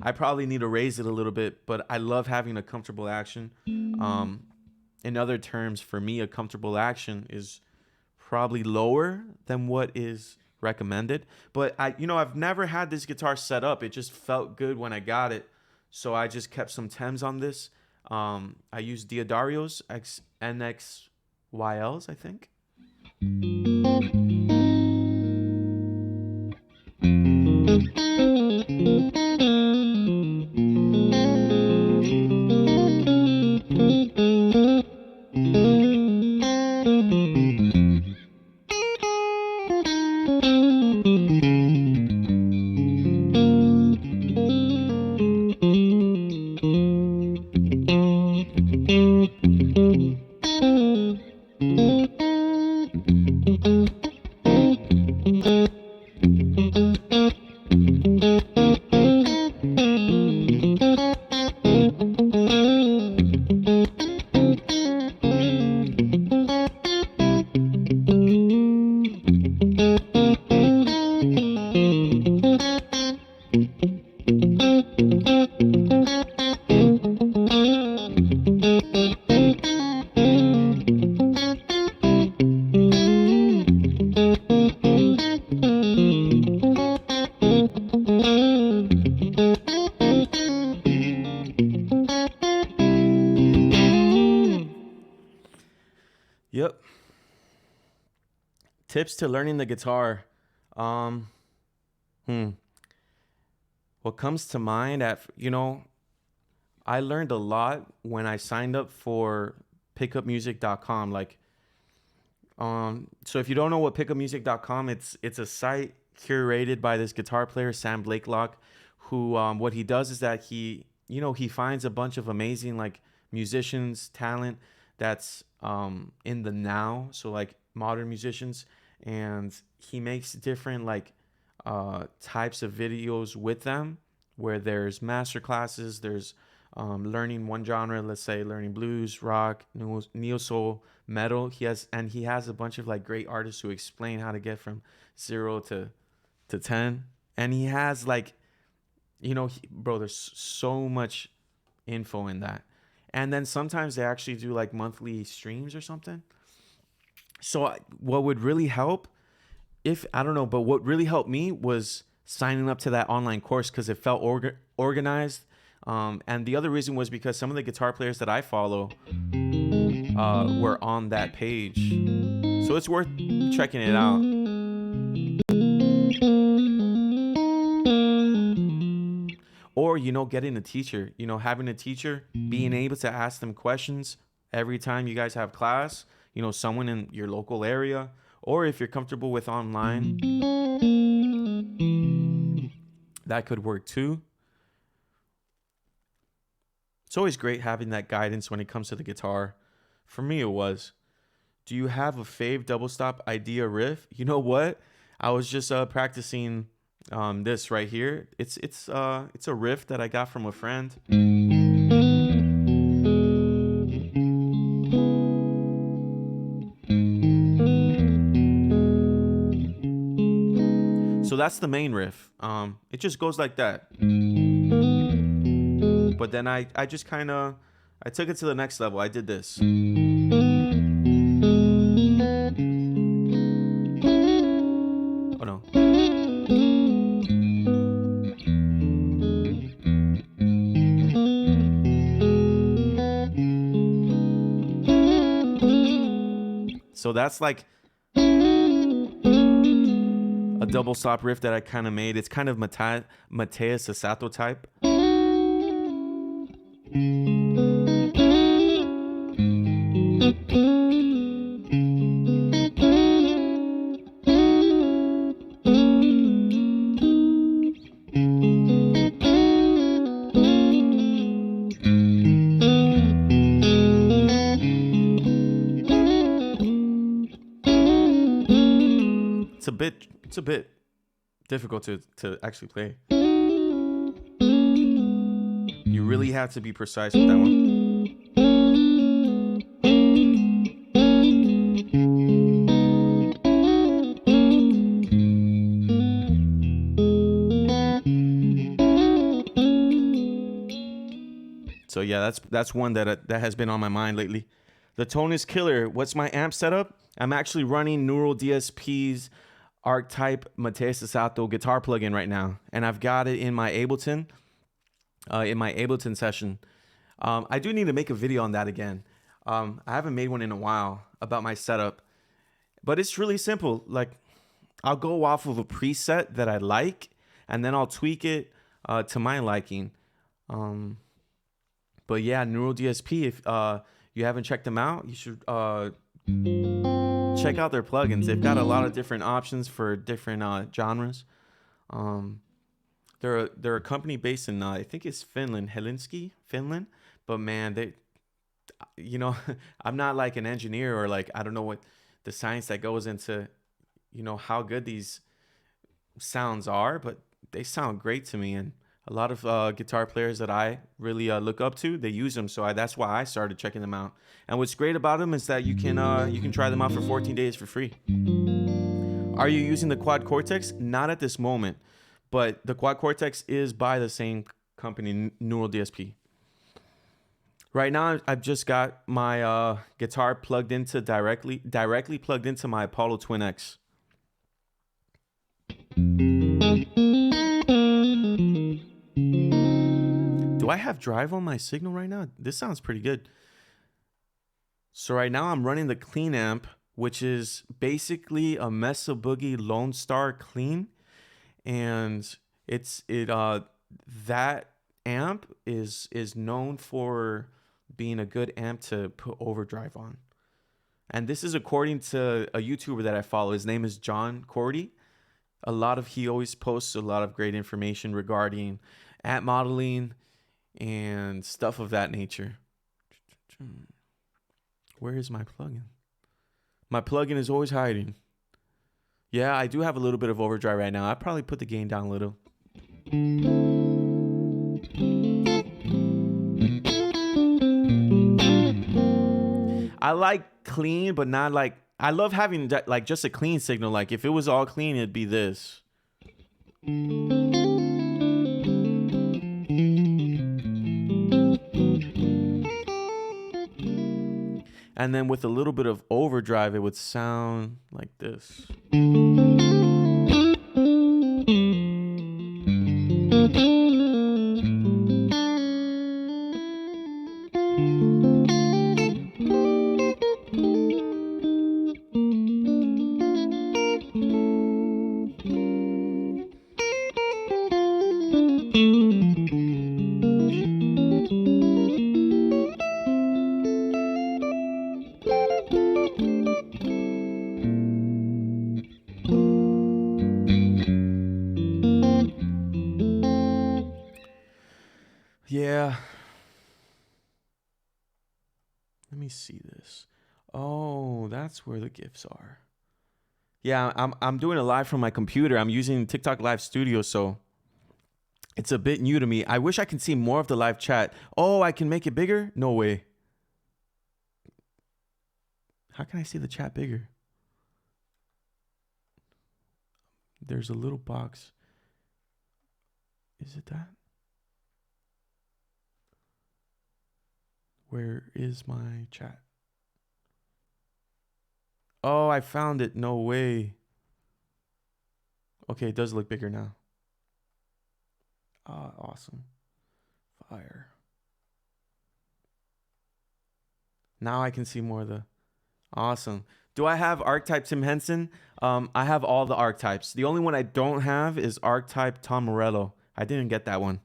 I probably need to raise it a little bit, but I love having a comfortable action. In other terms, for me, a comfortable action is probably lower than what is recommended. But I've never had this guitar set up. It just felt good when I got it, so I just kept some Thames on this. I use Diodario's NXYLs, I think. Yep. Tips to learning the guitar. Um, What comes to mind I learned a lot when I signed up for pickupmusic.com. So if you don't know what pickupmusic.com, it's a site curated by this guitar player, Sam Blakelock, who, what he does is that he finds a bunch of amazing like musicians, talent that's in the now, so like modern musicians, and he makes different like types of videos with them, where there's master classes, there's learning one genre, let's say learning blues, rock, neo soul, metal. He has a bunch of like great artists who explain how to get from 0 to 10, and he has like, bro, there's so much info in that. And then sometimes they actually do like monthly streams or something. So what would really help, but what really helped me was signing up to that online course, because it felt organized. And the other reason was because some of the guitar players that I follow were on that page. So it's worth checking it out. Or, getting a teacher, having a teacher, being able to ask them questions every time you guys have class, you know, someone in your local area, or if you're comfortable with online, that could work too. It's always great having that guidance when it comes to the guitar. For me, it was. Do you have a fave double stop idea riff? You know what? I was just practicing this right here. It's a riff that I got from a friend. So that's the main riff. It just goes like that. But then I just kind of, I took it to the next level. I did this. Oh no. So that's like a double stop riff that I kind of made. It's kind of Mateus Sasato type. It's a bit difficult to actually play. You really have to be precise with that one. So yeah, that's one that has been on my mind lately. The tone is killer. What's my amp setup? I'm actually running Neural DSP's Archetype Mateus Sasato guitar plugin right now, and I've got it in my Ableton session. I do need to make a video on that again. I haven't made one in a while about my setup, but it's really simple. Like, I'll go off of a preset that I like, and then I'll tweak it to my liking. But yeah, Neural DSP, if you haven't checked them out, you should check out their plugins. They've got a lot of different options for different genres. They're a company based in I think it's Helsinki, Finland. But man, they, you know, I'm not like an engineer or like, I don't know what the science that goes into, you know, how good these sounds are, but they sound great to me. And a lot of guitar players that I really look up to, they use them. So that's why I started checking them out. And what's great about them is that you can try them out for 14 days for free. Are you using the Quad Cortex? Not at this moment, but the Quad Cortex is by the same company, Neural DSP. Right now, I've just got my guitar plugged into directly plugged into my Apollo Twin X. Do I have drive on my signal right now? This sounds pretty good. So right now I'm running the clean amp, which is basically a Mesa Boogie Lone Star clean, and that amp is known for being a good amp to put overdrive on. And this is according to a YouTuber that I follow. His name is John Cordy. He always posts a lot of great information regarding amp modeling and stuff of that nature. Where is my plugin? My plugin is always hiding. Yeah, I do have a little bit of overdrive right now. I probably put the gain down a little. I like clean, but not like, I love having like just a clean signal. Like if it was all clean, it'd be this. And then with a little bit of overdrive, it would sound like this. see this. Oh, that's where the GIFs are. Yeah, I'm doing it live from my computer. I'm using TikTok Live Studio, so it's a bit new to me. I wish I can see more of the live chat. Oh, I can make it bigger? No way. How can I see the chat bigger? There's a little box. Is it that? Where is my chat? Oh, I found it. No way. Okay, it does look bigger now. Ah, awesome. Fire. Now I can see more of the... Awesome. Do I have archetype Tim Henson? I have all the archetypes. The only one I don't have is archetype Tom Morello. I didn't get that one.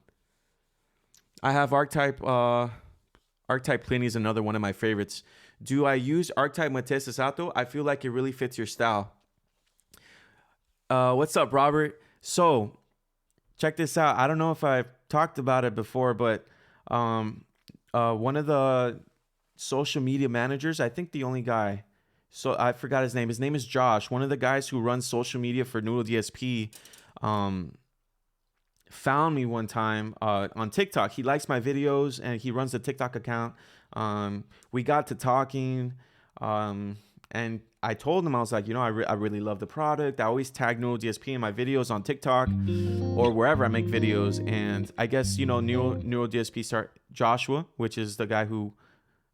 I have archetype Pliny is another one of my favorites. Do I use archetype Matisse Sato? I feel like it really fits your style. What's up, Robert? So, check this out. I don't know if I've talked about it before, but one of the social media managers, I think the only guy, so I forgot his name. His name is Josh. One of the guys who runs social media for Noodle DSP found me one time on TikTok. He likes my videos and he runs a TikTok account. We got to talking and I told him, I was like, I really love the product. I always tag Noodle DSP in my videos on TikTok or wherever I make videos. And I guess, Noodle DSP Joshua, which is the guy who,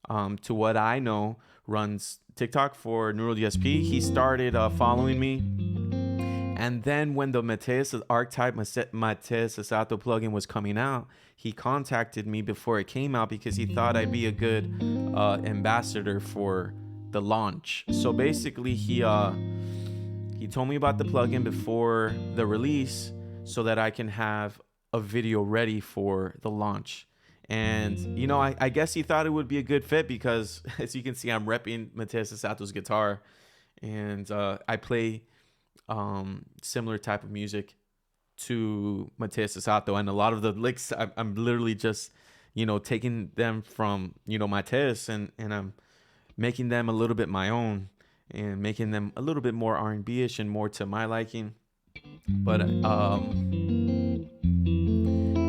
to what I know, runs TikTok for Noodle DSP. He started following me. And then when the Mateus archetype Mateus Sato plugin was coming out, he contacted me before it came out because he thought I'd be a good ambassador for the launch. So basically, he told me about the plugin before the release so that I can have a video ready for the launch. And, I guess he thought it would be a good fit because, as you can see, I'm repping Mateus Sato's guitar. And I play similar type of music to Mateus Sato, and a lot of the licks I'm literally just taking them from Mateus and I'm making them a little bit my own and making them a little bit more R&B-ish and more to my liking. But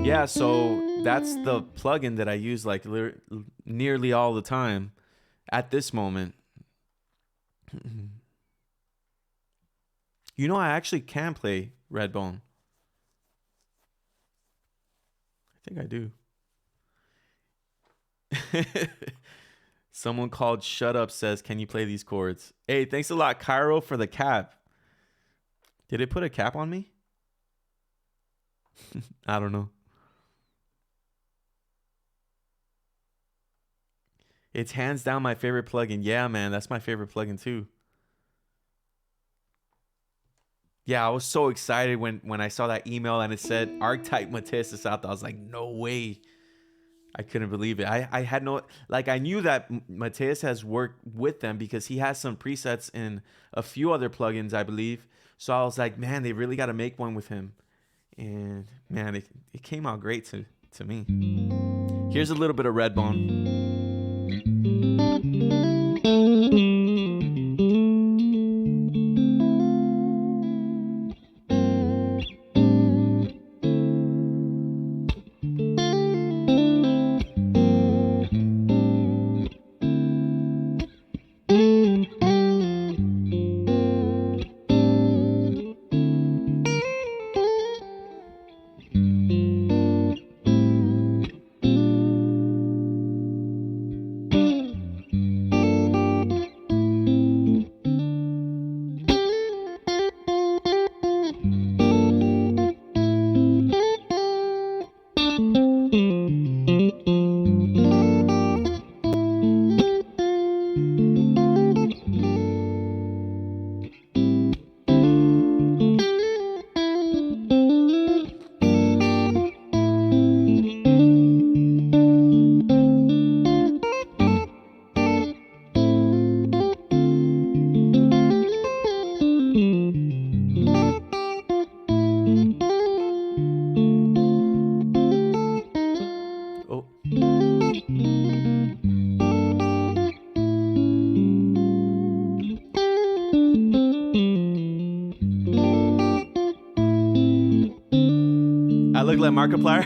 yeah, so that's the plugin that I use like nearly all the time at this moment. I actually can play Redbone. I think I do. Someone called Shut Up says, can you play these chords? Hey, thanks a lot, Cairo, for the cap. Did it put a cap on me? I don't know. It's hands down my favorite plugin. Yeah, man, that's my favorite plugin too. Yeah, I was so excited when I saw that email and it said archetype Mateus Sato. I was like, no way. I couldn't believe it. I had no, I knew that Mateus has worked with them because he has some presets in a few other plugins, I believe. So I was like, man, they really got to make one with him. And man, it came out great to me. Here's a little bit of Redbone. I look like Markiplier.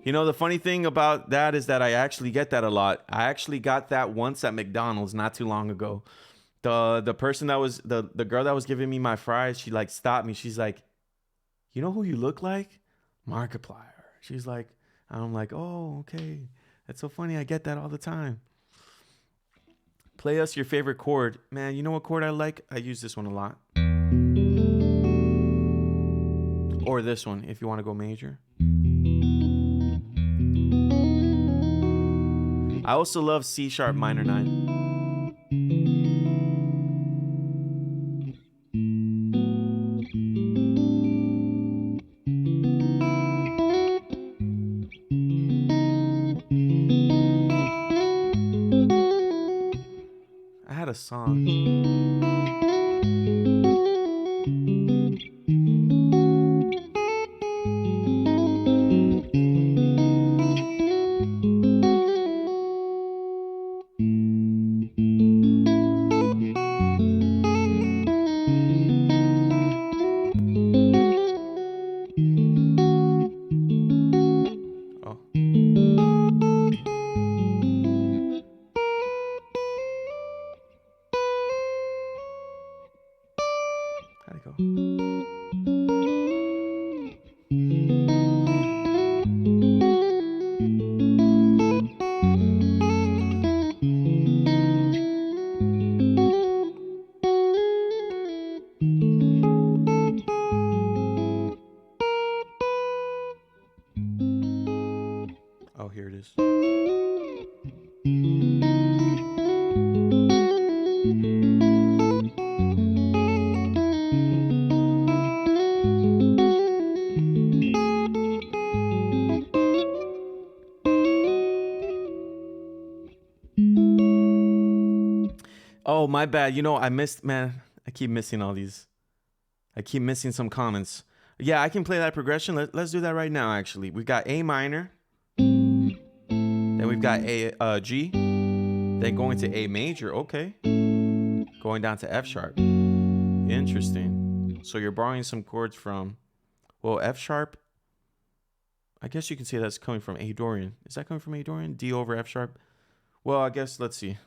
You know, the funny thing about that is that I actually get that a lot. I actually got that once at McDonald's not too long ago. The person that was the girl that was giving me my fries, she like stopped me. She's like, "You know who you look like? Markiplier." She's like, I'm like, "Oh, okay. That's so funny. I get that all the time." Play us your favorite chord. Man, you know what chord I like? I use this one a lot. Or this one if you want to go major. I also love C sharp minor 9. I had a song. Oh. How'd it go? Oh, here it is. Oh, my bad. You know, I missed, man. I keep missing all these. I keep missing some comments. Yeah, I can play that progression. Let's do that right now, actually. We've got A minor. Then we've got G. Then going to A major. Okay. Going down to F sharp. Interesting. So you're borrowing some chords from, well, F sharp. I guess you can say that's coming from A Dorian. Is that coming from A Dorian? D over F sharp? Well, I guess, let's see.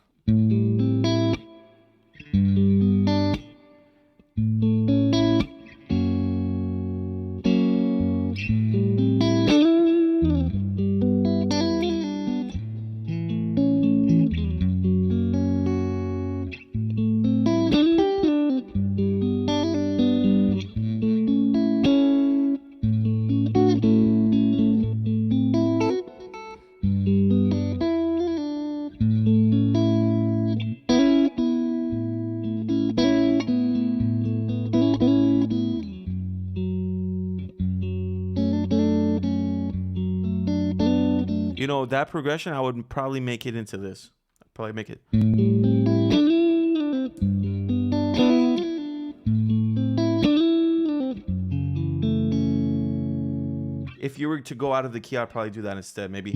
You know, that progression, I would probably make it into this. I'd probably make it. If you were to go out of the key, I'd probably do that instead, maybe.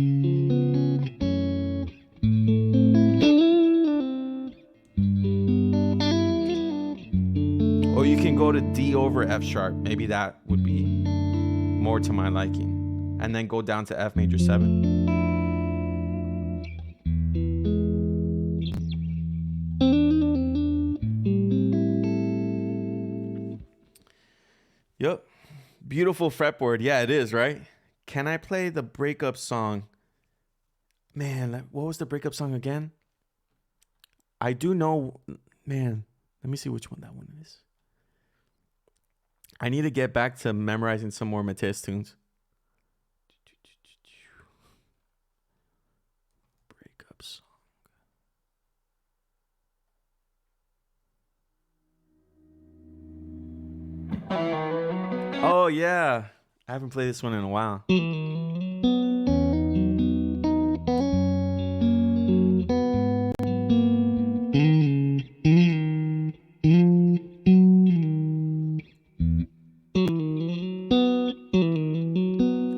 Or you can go to D over F sharp. Maybe that would be more to my liking. And then go down to F major 7. Yep. Beautiful fretboard. Yeah, it is, right? Can I play the breakup song? Man, what was the breakup song again? I do know, man. Let me see which one that one is. I need to get back to memorizing some more Mateus tunes. Breakup song. Oh, yeah. I haven't played this one in a while.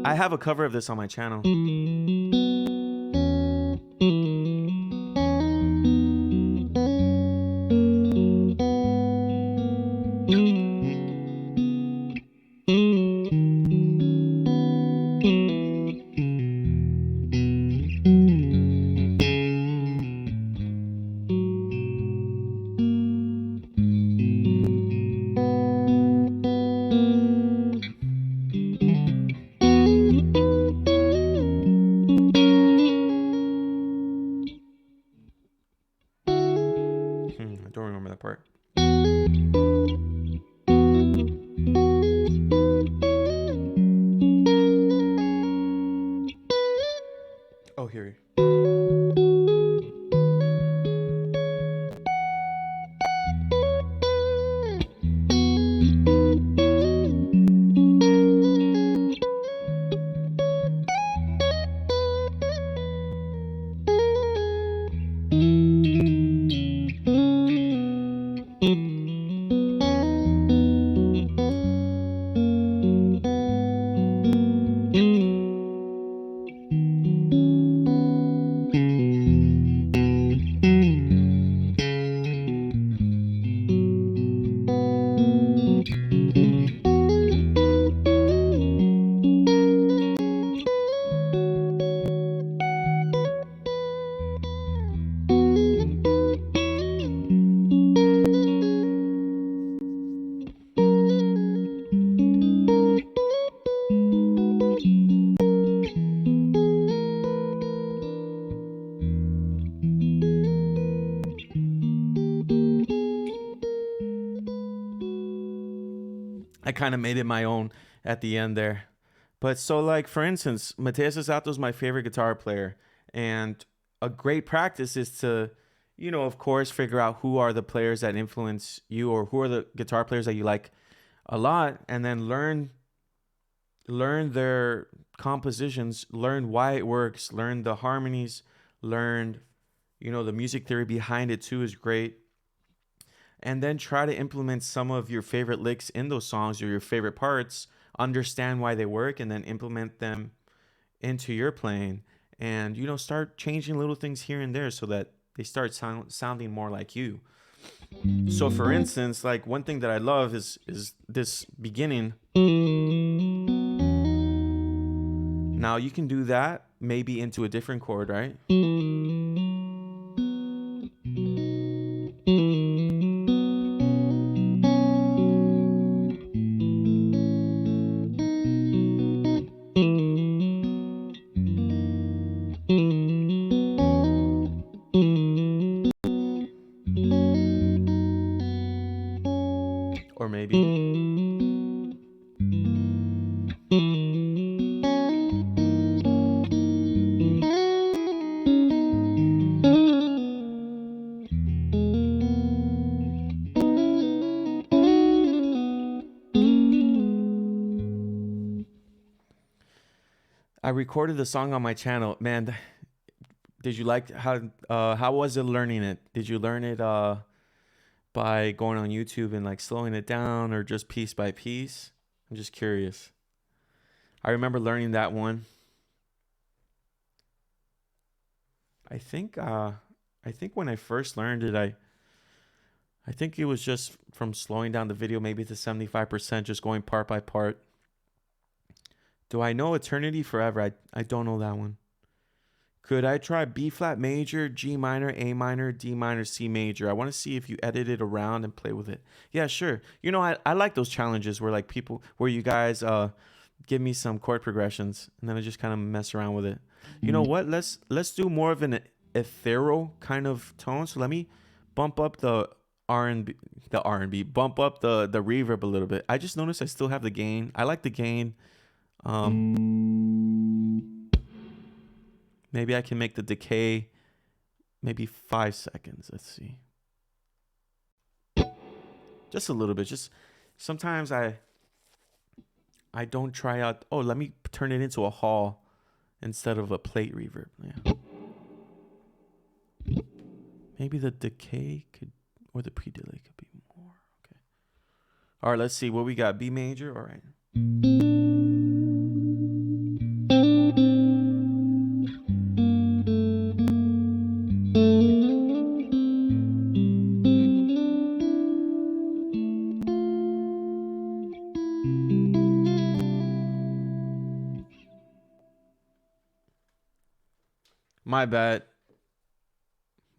I have a cover of this on my channel. don't remember that part. Oh, here. I kind of made it my own at the end there. But so, like, for instance, Mateus Sato is my favorite guitar player. And a great practice is to, of course, figure out who are the players that influence you, or who are the guitar players that you like a lot, and then learn their compositions, learn why it works, learn the harmonies, learn, the music theory behind it too is great. And then try to implement some of your favorite licks in those songs or your favorite parts, understand why they work, and then implement them into your playing. And, start changing little things here and there so that they start sounding more like you. So, for instance, like one thing that I love is this beginning. Now you can do that maybe into a different chord, right? Or maybe. I recorded the song on my channel. Man, did you like how was it learning it? Did you learn it by going on YouTube and like slowing it down, or just piece by piece? I'm just curious. I remember learning that one. I think when I first learned it, I think it was just from slowing down the video maybe to 75%, just going part by part. Do I know Eternity Forever? I don't know that one. Could I try B flat major, G minor, A minor, D minor, C major? I want to see if you edit it around and play with it. Yeah, sure. I like those challenges where like where you guys give me some chord progressions and then I just kind of mess around with it. You know what? Let's do more of an ethereal kind of tone. So let me bump up the RnB, bump up the reverb a little bit. I just noticed I still have the gain. I like the gain. Maybe I can make the decay maybe 5 seconds. Let's see. Just a little bit. Just sometimes I don't try out. Oh, let me turn it into a hall instead of a plate reverb. Yeah. Maybe the decay or the pre-delay could be more. Okay. All right, let's see what we got. B major. All right. My bad.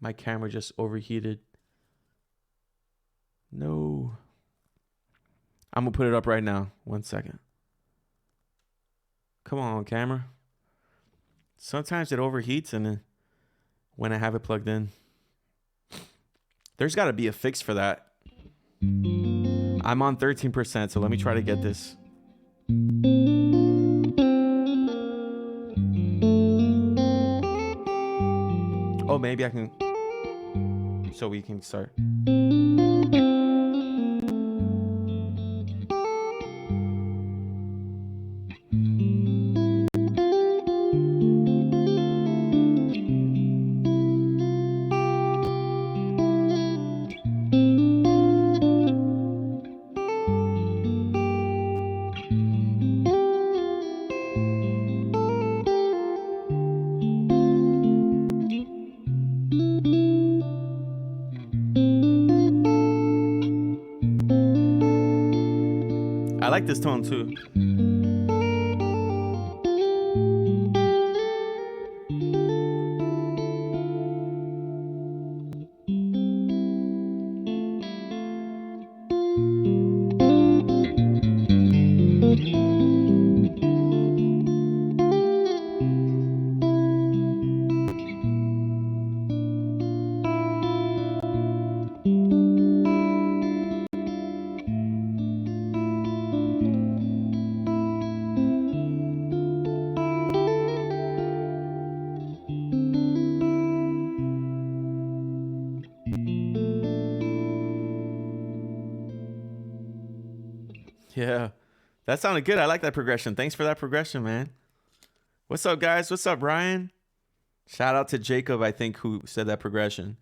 My camera just overheated. No. I'm going to put it up right now. 1 second. Come on, camera. Sometimes it overheats and when I have it plugged in. There's got to be a fix for that. I'm on 13%, so let me try to get this. Oh, maybe I can. So we can start. I like this tone too. Yeah, that sounded good. I like that progression. Thanks for that progression, man. What's up, guys? What's up, Ryan? Shout out to Jacob, I think, who said that progression.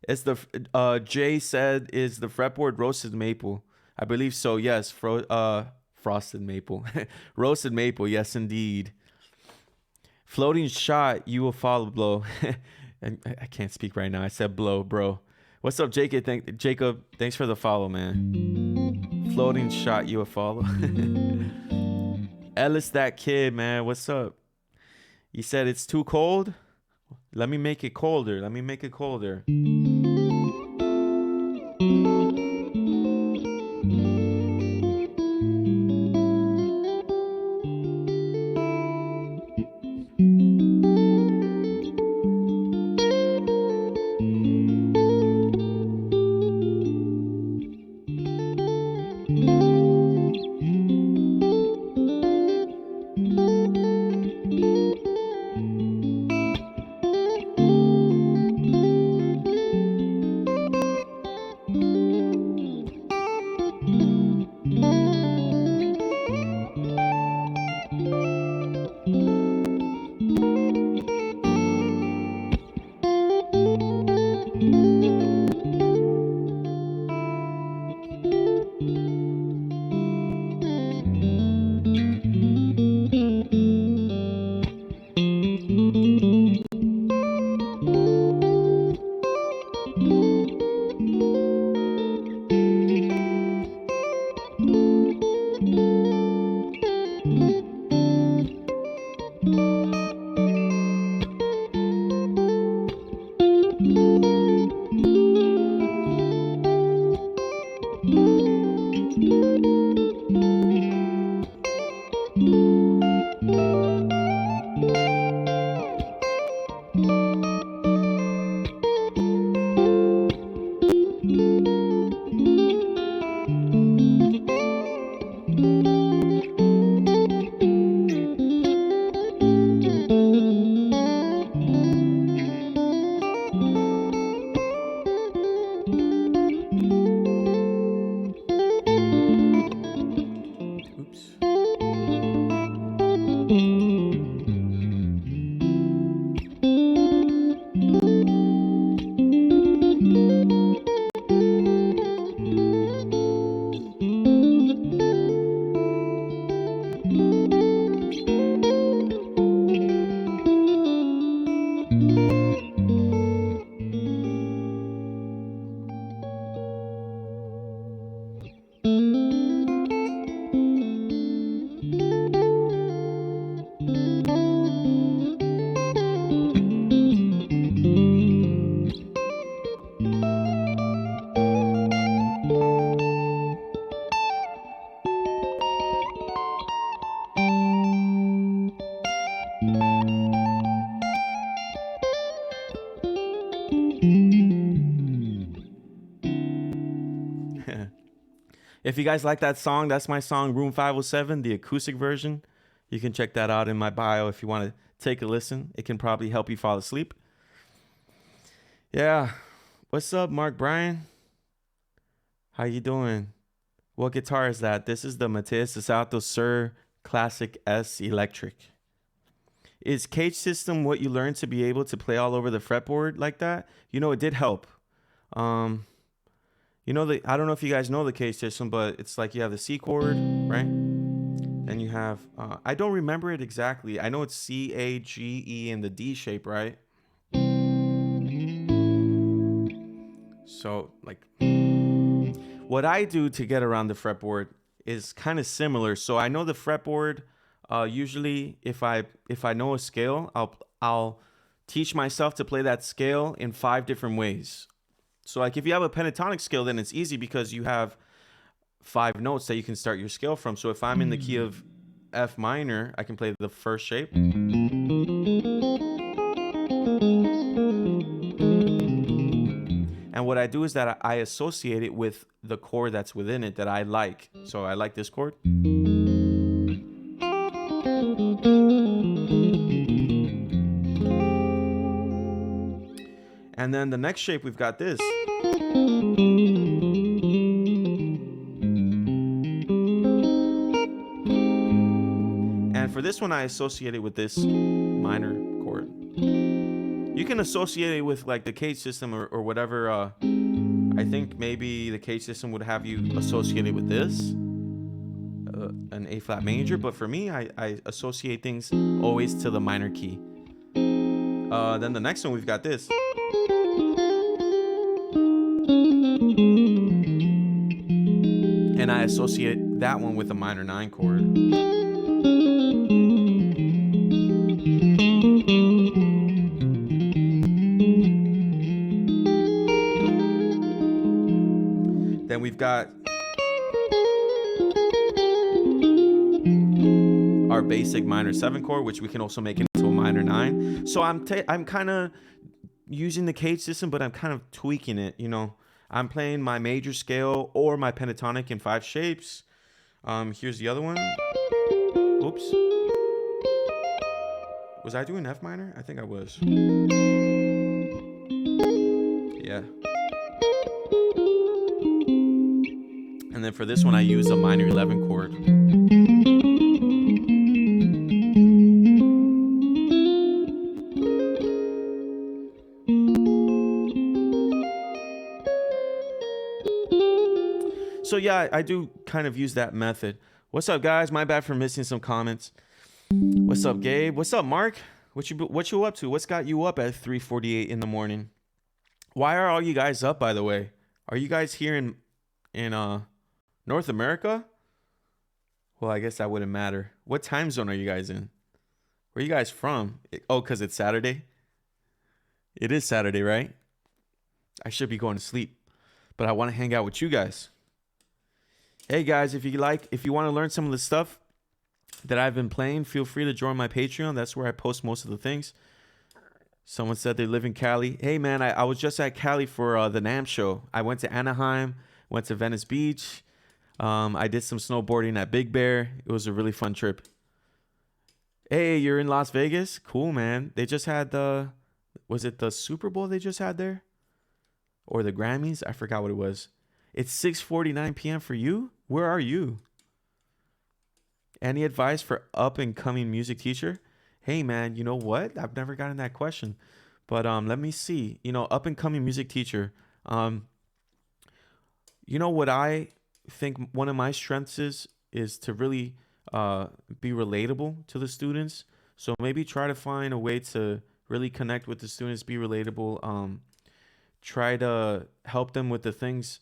It's the Jay said is the fretboard roasted maple. I believe so. Yes, frosted maple, roasted maple. Yes, indeed. Floating shot, you will follow blow. And I can't speak right now. I said blow, bro. What's up, Jacob? Jacob, thanks for the follow, man. Floating shot, you will follow. Ellis, that kid, man. What's up? You said it's too cold. Let me make it colder. Let me make it colder. If you guys like that song, that's my song, Room 507, the acoustic version. You can check that out in my bio if you want to take a listen. It can probably help you fall asleep. Yeah. What's up, Mark Bryan? How you doing? What guitar is that? This is the Mateus de Salto Sur Classic S Electric. Is cage system what you learned to be able to play all over the fretboard like that? You know, it did help. You know, I don't know if you guys know the cage system, but it's like you have the C chord, right? Then you have, I don't remember it exactly. I know it's C, A, G, E, and the D shape, right? So, like, what I do to get around the fretboard is kind of similar. So I know the fretboard. Usually, if I know a scale, I'll teach myself to play that scale in 5 different ways. So like if you have a pentatonic scale, then it's easy because you have 5 notes that you can start your scale from. So if I'm in the key of F minor, I can play the first shape. And what I do is that I associate it with the chord that's within it that I like. So I like this chord. And then the next shape, we've got this. And for this one, I associate it with this minor chord. You can associate it with like the cage system or whatever. I think maybe the cage system would have you associate it with this, an A flat major. But for me, I associate things always to the minor key. Then the next one, we've got this. And I associate that one with a minor 9 chord. Then we've got our basic minor 7 chord, which we can also make into a minor 9. So I'm kind of using the cage system, but I'm kind of tweaking it, you know. I'm playing my major scale or my pentatonic in 5 shapes. Here's the other one. Oops. Was I doing F minor? I think I was. Yeah. And then for this one, I use a minor 11 chord. So yeah, I do kind of use that method. What's up, guys? My bad for missing some comments. What's up, Gabe? What's up, Mark? What you up to? What's got you up at 3:48 in the morning? Why are all you guys up, by the way? Are you guys here in North America? Well, I guess that wouldn't matter. What time zone are you guys in? Where are you guys from? Oh, because it's Saturday? It is Saturday, right? I should be going to sleep, but I want to hang out with you guys. Hey guys, if you want to learn some of the stuff that I've been playing, feel free to join my Patreon. That's where I post most of the things. Someone said they live in Cali. Hey man, I was just at Cali for the NAMM show. I went to Anaheim, went to Venice Beach. I did some snowboarding at Big Bear. It was a really fun trip. Hey, you're in Las Vegas? Cool, man. They just had was it the Super Bowl they just had there? Or the Grammys? I forgot what it was. It's 6:49 p.m. for you? Where are you? Any advice for up-and-coming music teacher? Hey, man, you know what? I've never gotten that question. But let me see. You know, up-and-coming music teacher. You know what I think one of my strengths is to really be relatable to the students. So maybe try to find a way to really connect with the students, be relatable. Try to help them with the things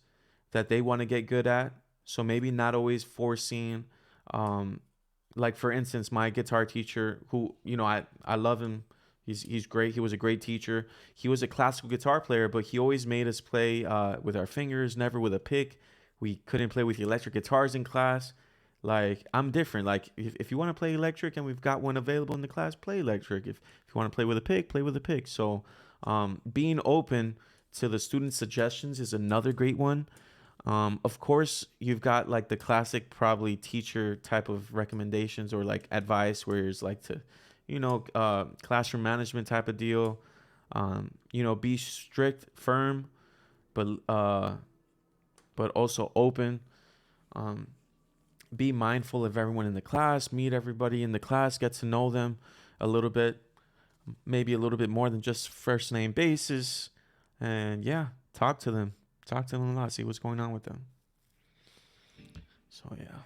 that they want to get good at. So maybe not always forcing, like for instance, my guitar teacher who, you know, I love him. He's great. He was a great teacher. He was a classical guitar player, but he always made us play with our fingers, never with a pick. We couldn't play with the electric guitars in class. Like, I'm different. Like, if you want to play electric and we've got one available in the class, play electric. If you want to play with a pick, play with a pick. So being open to the students' suggestions is another great one. Of course, you've got like the classic, probably teacher type of recommendations or like advice, where it's like to, classroom management type of deal. Be strict, firm, but also open. Um, be mindful of everyone in the class. Meet everybody in the class. Get to know them a little bit, maybe a little bit more than just first name basis. And yeah, talk to them. Talk to them a lot. See what's going on with them. So yeah,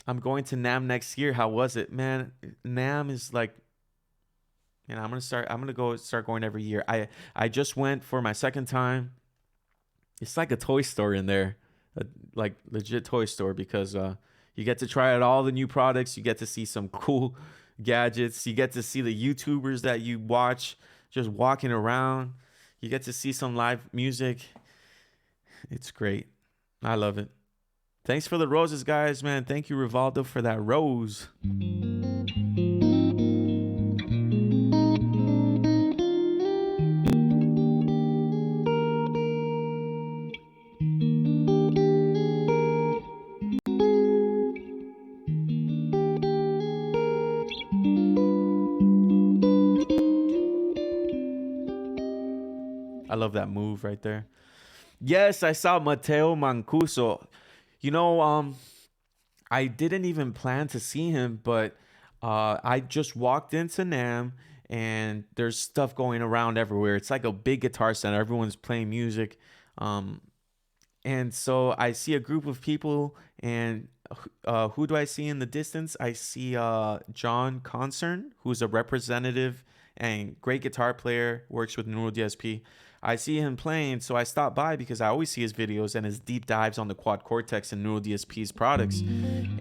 I'm going to Nam next year. How was it, man? Nam is like, I'm gonna go start going every year. I just went for my second time. It's like a toy store in there, like legit toy store, because you get to try out all the new products. You get to see some cool gadgets. You get to see the YouTubers that you watch just walking around. You get to see some live music. It's great. I love it. Thanks for the roses, guys, man. Thank you, Rivaldo, for that rose. I love that move right there. Yes, I saw Mateo Mancuso. You know, I didn't even plan to see him, but I just walked into Nam, and there's stuff going around everywhere. It's like a big guitar center. Everyone's playing music. Um, and so I see a group of people, and who do I see in the distance? I see John Concern, who's a representative and great guitar player, works with Neural DSP. I see him playing, so I stop by because I always see his videos and his deep dives on the Quad Cortex and Neural DSP's products.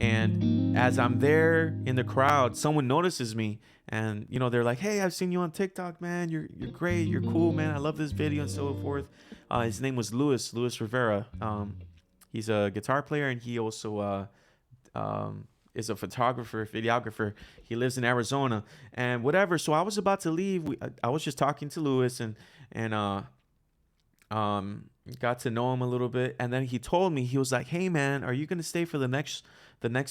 And as I'm there in the crowd, someone notices me, and they're like, "Hey, I've seen you on TikTok, man. You're great. You're cool, man. I love this video," and so forth. His name was Luis Rivera. He's a guitar player, and he also is a photographer, videographer. He lives in Arizona and whatever. So I was about to leave. I was just talking to Luis, and got to know him a little bit. And then he told me, he was like, "Hey man, are you gonna stay for the next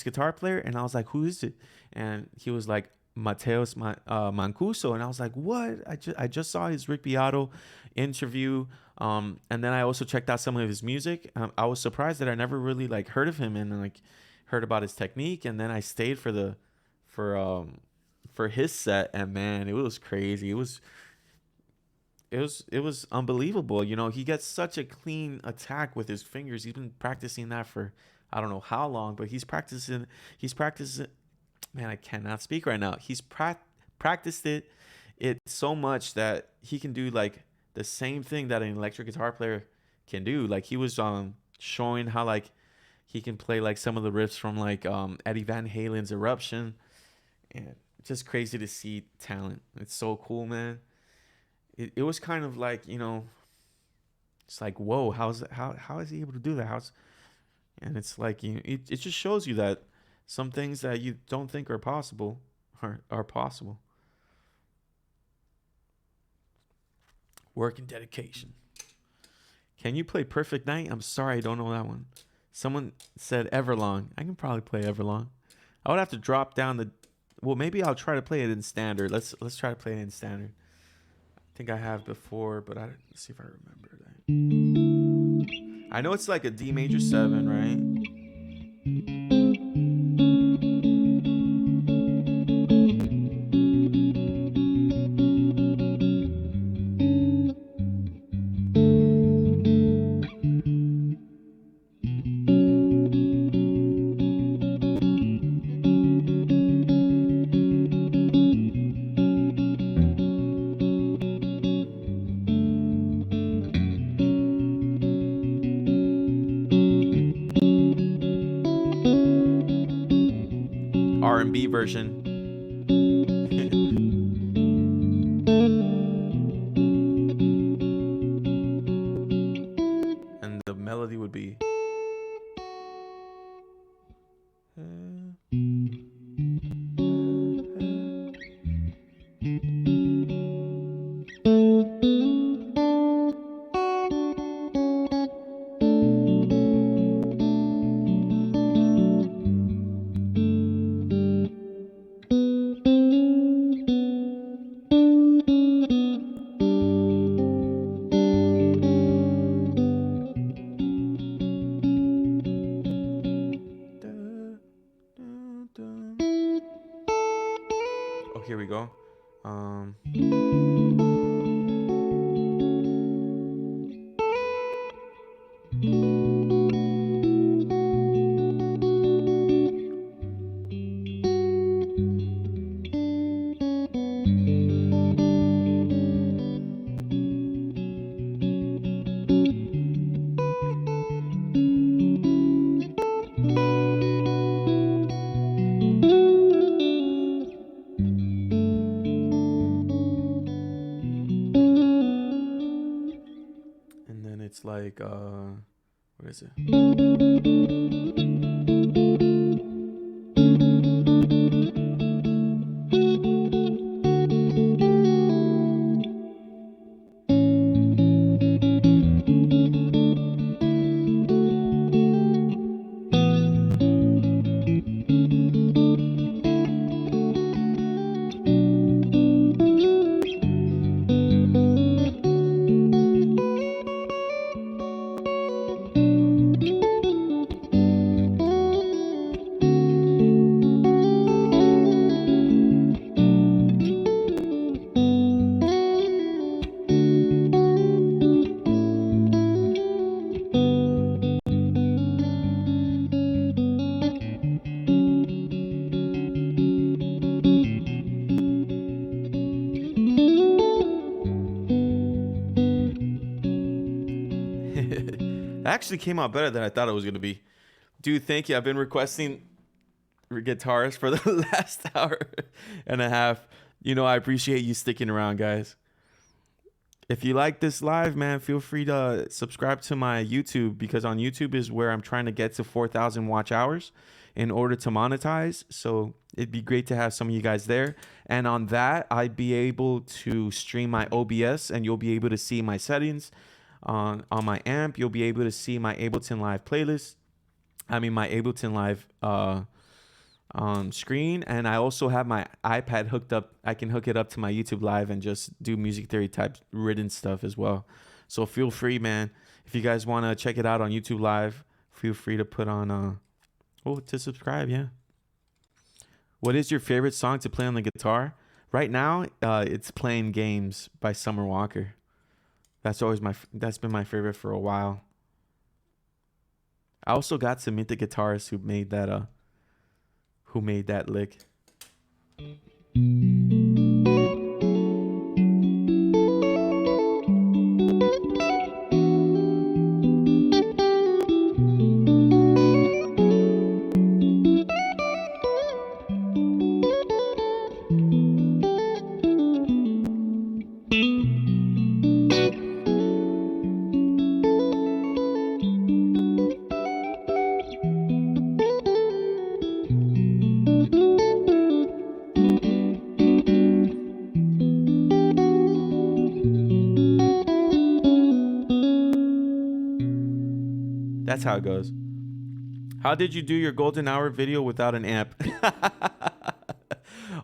guitar player?" And I was like, "Who is it?" And he was like, "Mateos Mancuso." And I was like, "What?" I just saw his Rick Beato interview. And then I also checked out some of his music. I was surprised that I never really like heard of him, and like heard about his technique. And then I stayed for his set, and man, it was crazy. It was unbelievable. He gets such a clean attack with his fingers. He's been practicing that for I don't know how long, but he's practicing. Man, I cannot speak right now. He's practiced it so much that he can do like the same thing that an electric guitar player can do. Like he was showing how like he can play like some of the riffs from like Eddie Van Halen's Eruption, and just crazy to see talent. It's so cool, man. It was kind of like, it's like, whoa, how is he able to do that? And it's like, it just shows you that some things that you don't think are possible are possible. Work and dedication. Can you play Perfect Night? I'm sorry, I don't know that one. Someone said Everlong. I can probably play Everlong. I would have to drop down the. Well, maybe I'll try to play it in standard. Let's try to play it in standard. I think I have before, but let's see if I remember that. I know it's like a D major 7, right? RnB version. And the melody would be. And then it's like what is it? It actually came out better than I thought it was gonna be. Dude, thank you. I've been requesting guitars for the last hour and a half. I appreciate you sticking around, guys. If you like this live, man, feel free to subscribe to my YouTube, because on YouTube is where I'm trying to get to 4,000 watch hours in order to monetize. So it'd be great to have some of you guys there. And on that, I'd be able to stream my OBS, and you'll be able to see my settings on my amp. You'll be able to see my Ableton Live playlist. My Ableton Live screen. And I also have my iPad hooked up. I can hook it up to my YouTube Live and just do music theory type written stuff as well. So feel free, man. If you guys want to check it out on YouTube Live, feel free to put on to subscribe. Yeah. What is your favorite song to play on the guitar? Right now, it's Playing Games by Summer Walker. That's been my favorite for a while. I also got to meet the guitarist who made that lick. That's how it goes. How did you do your golden hour video without an amp?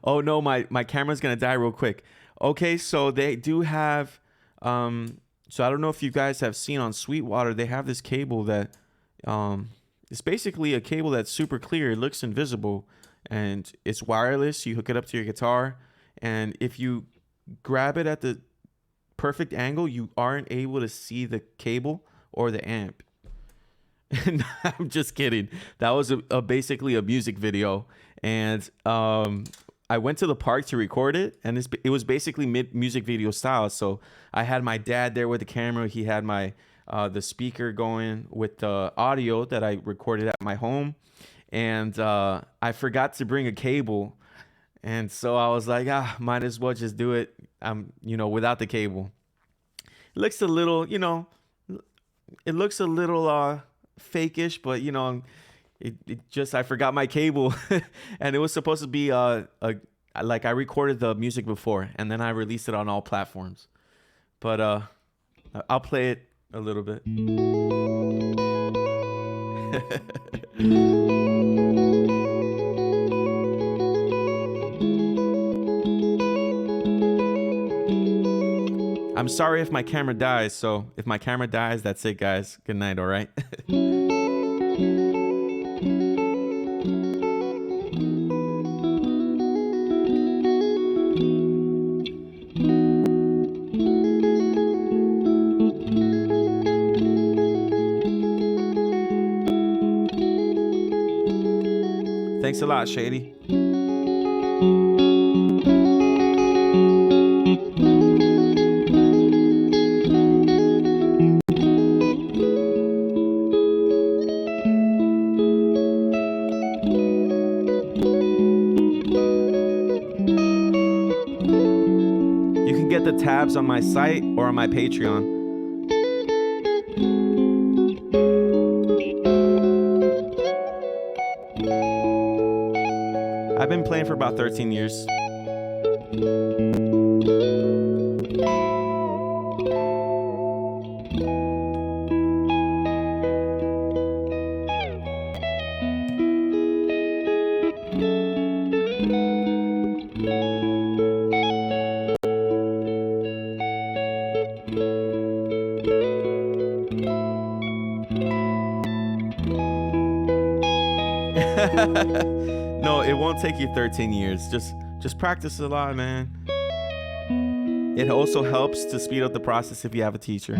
Oh no, my camera's gonna die real quick. Okay, so they do have so I don't know if you guys have seen on Sweetwater, they have this cable that it's basically a cable that's super clear. It looks invisible and it's wireless. You hook it up to your guitar, and if you grab it at the perfect angle, you aren't able to see the cable or the amp. I'm just kidding. That was basically a music video, and I went to the park to record it, and it was basically music video style. So I had my dad there with the camera. He had my the speaker going with the audio that I recorded at my home, and I forgot to bring a cable, and so I was like, might as well just do it, without the cable. It looks a little, fake-ish, but it just, I forgot my cable and it was supposed to be like I recorded the music before and then I released it on all platforms, but I'll play it a little bit. I'm sorry if my camera dies, so if my camera dies, that's it, guys. Good night, all right? Thanks a lot, Shady. You can get the tabs on my site or on my Patreon. I've been playing for about 13 years. No, it won't take you 13 years. Just practice a lot, man. It also helps to speed up the process if you have a teacher.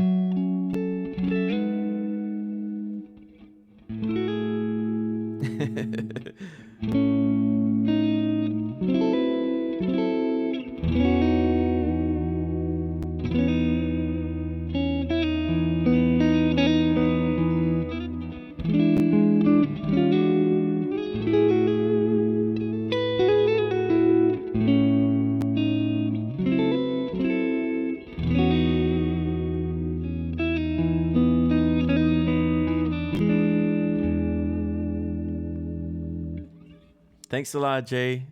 Thanks a lot, Jay.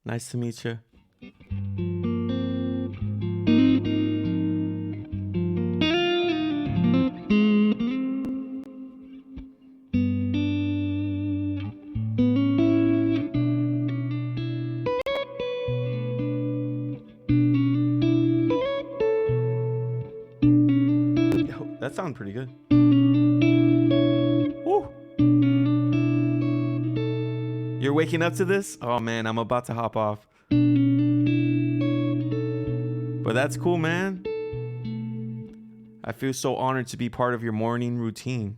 Nice to meet you. That sounds pretty good. Woo. You're waking up to this? Oh man, I'm about to hop off. But that's cool, man. I feel so honored to be part of your morning routine.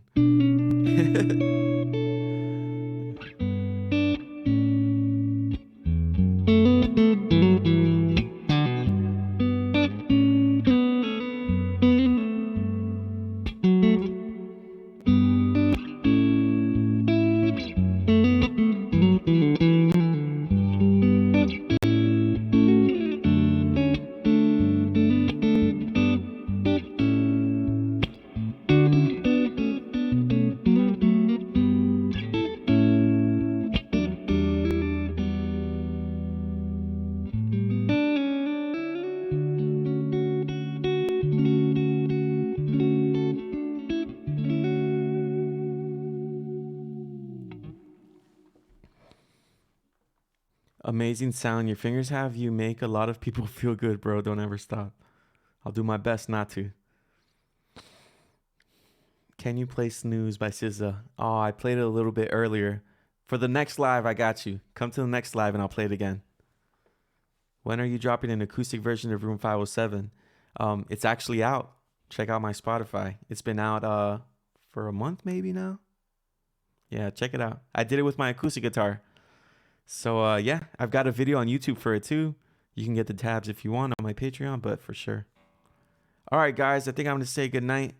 Amazing sound your fingers have. You make a lot of people feel good, bro. Don't ever stop. I'll do my best not to. Can you play Snooze by SZA? Oh, I played it a little bit earlier. For the next live, I got you. Come to the next live and I'll play it again. When are you dropping an acoustic version of Room 507? It's actually out. Check out my Spotify. It's been out for a month maybe now. Yeah, check it out. I did it with my acoustic guitar. So, yeah, I've got a video on YouTube for it, too. You can get the tabs if you want on my Patreon, but for sure. All right, guys, I think I'm going to say goodnight.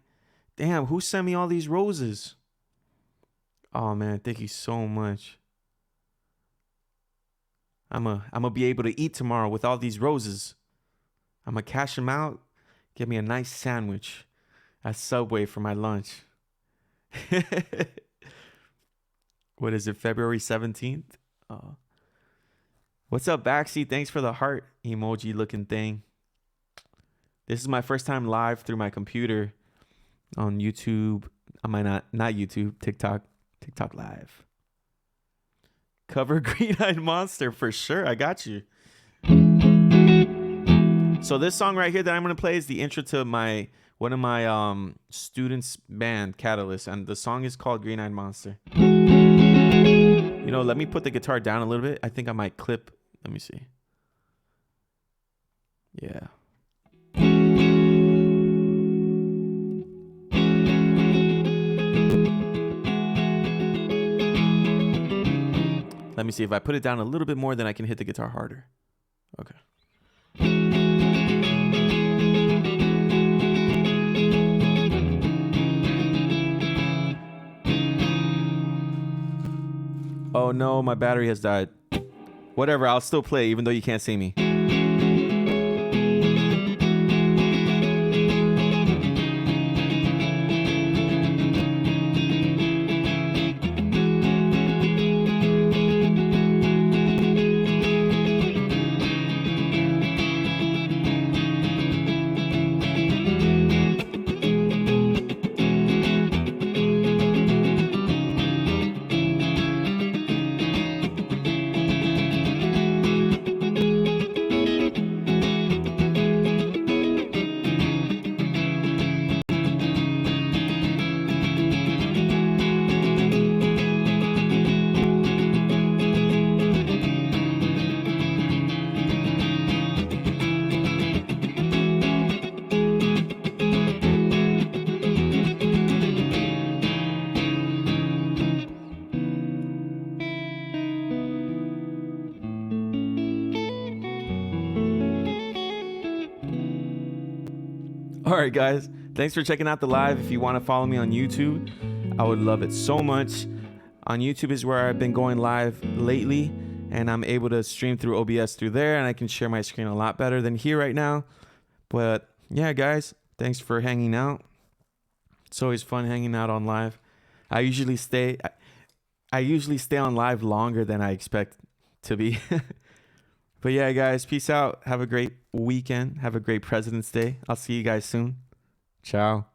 Damn, who sent me all these roses? Oh, man, thank you so much. I'm gonna be able to eat tomorrow with all these roses. I'm going to cash them out, get me a nice sandwich at Subway for my lunch. What is it, February 17th? What's up, Baxi? Thanks for the heart emoji looking thing. This is my first time live through my computer on YouTube. I might not YouTube, TikTok live. Cover Green Eyed Monster for sure. I got you. So this song right here that I'm gonna play is the intro to one of my students' band, Catalyst, and the song is called Green Eyed Monster. You know, let me put the guitar down a little bit. I think I might clip. Let me see. Yeah. Let me me see. If I put it down a little bit more, then I can hit the guitar harder. Okay. Oh no, my battery has died. Whatever, I'll still play even though you can't see me. All right, guys. Thanks for checking out the live. If you want to follow me on YouTube, I would love it so much. On YouTube is where I've been going live lately, and I'm able to stream through OBS through there, and I can share my screen a lot better than here right now. But yeah, guys, thanks for hanging out. It's always fun hanging out on live. I usually stay on live longer than I expect to be. But yeah, guys, peace out. Have a great weekend. Have a great President's Day. I'll see you guys soon. Ciao.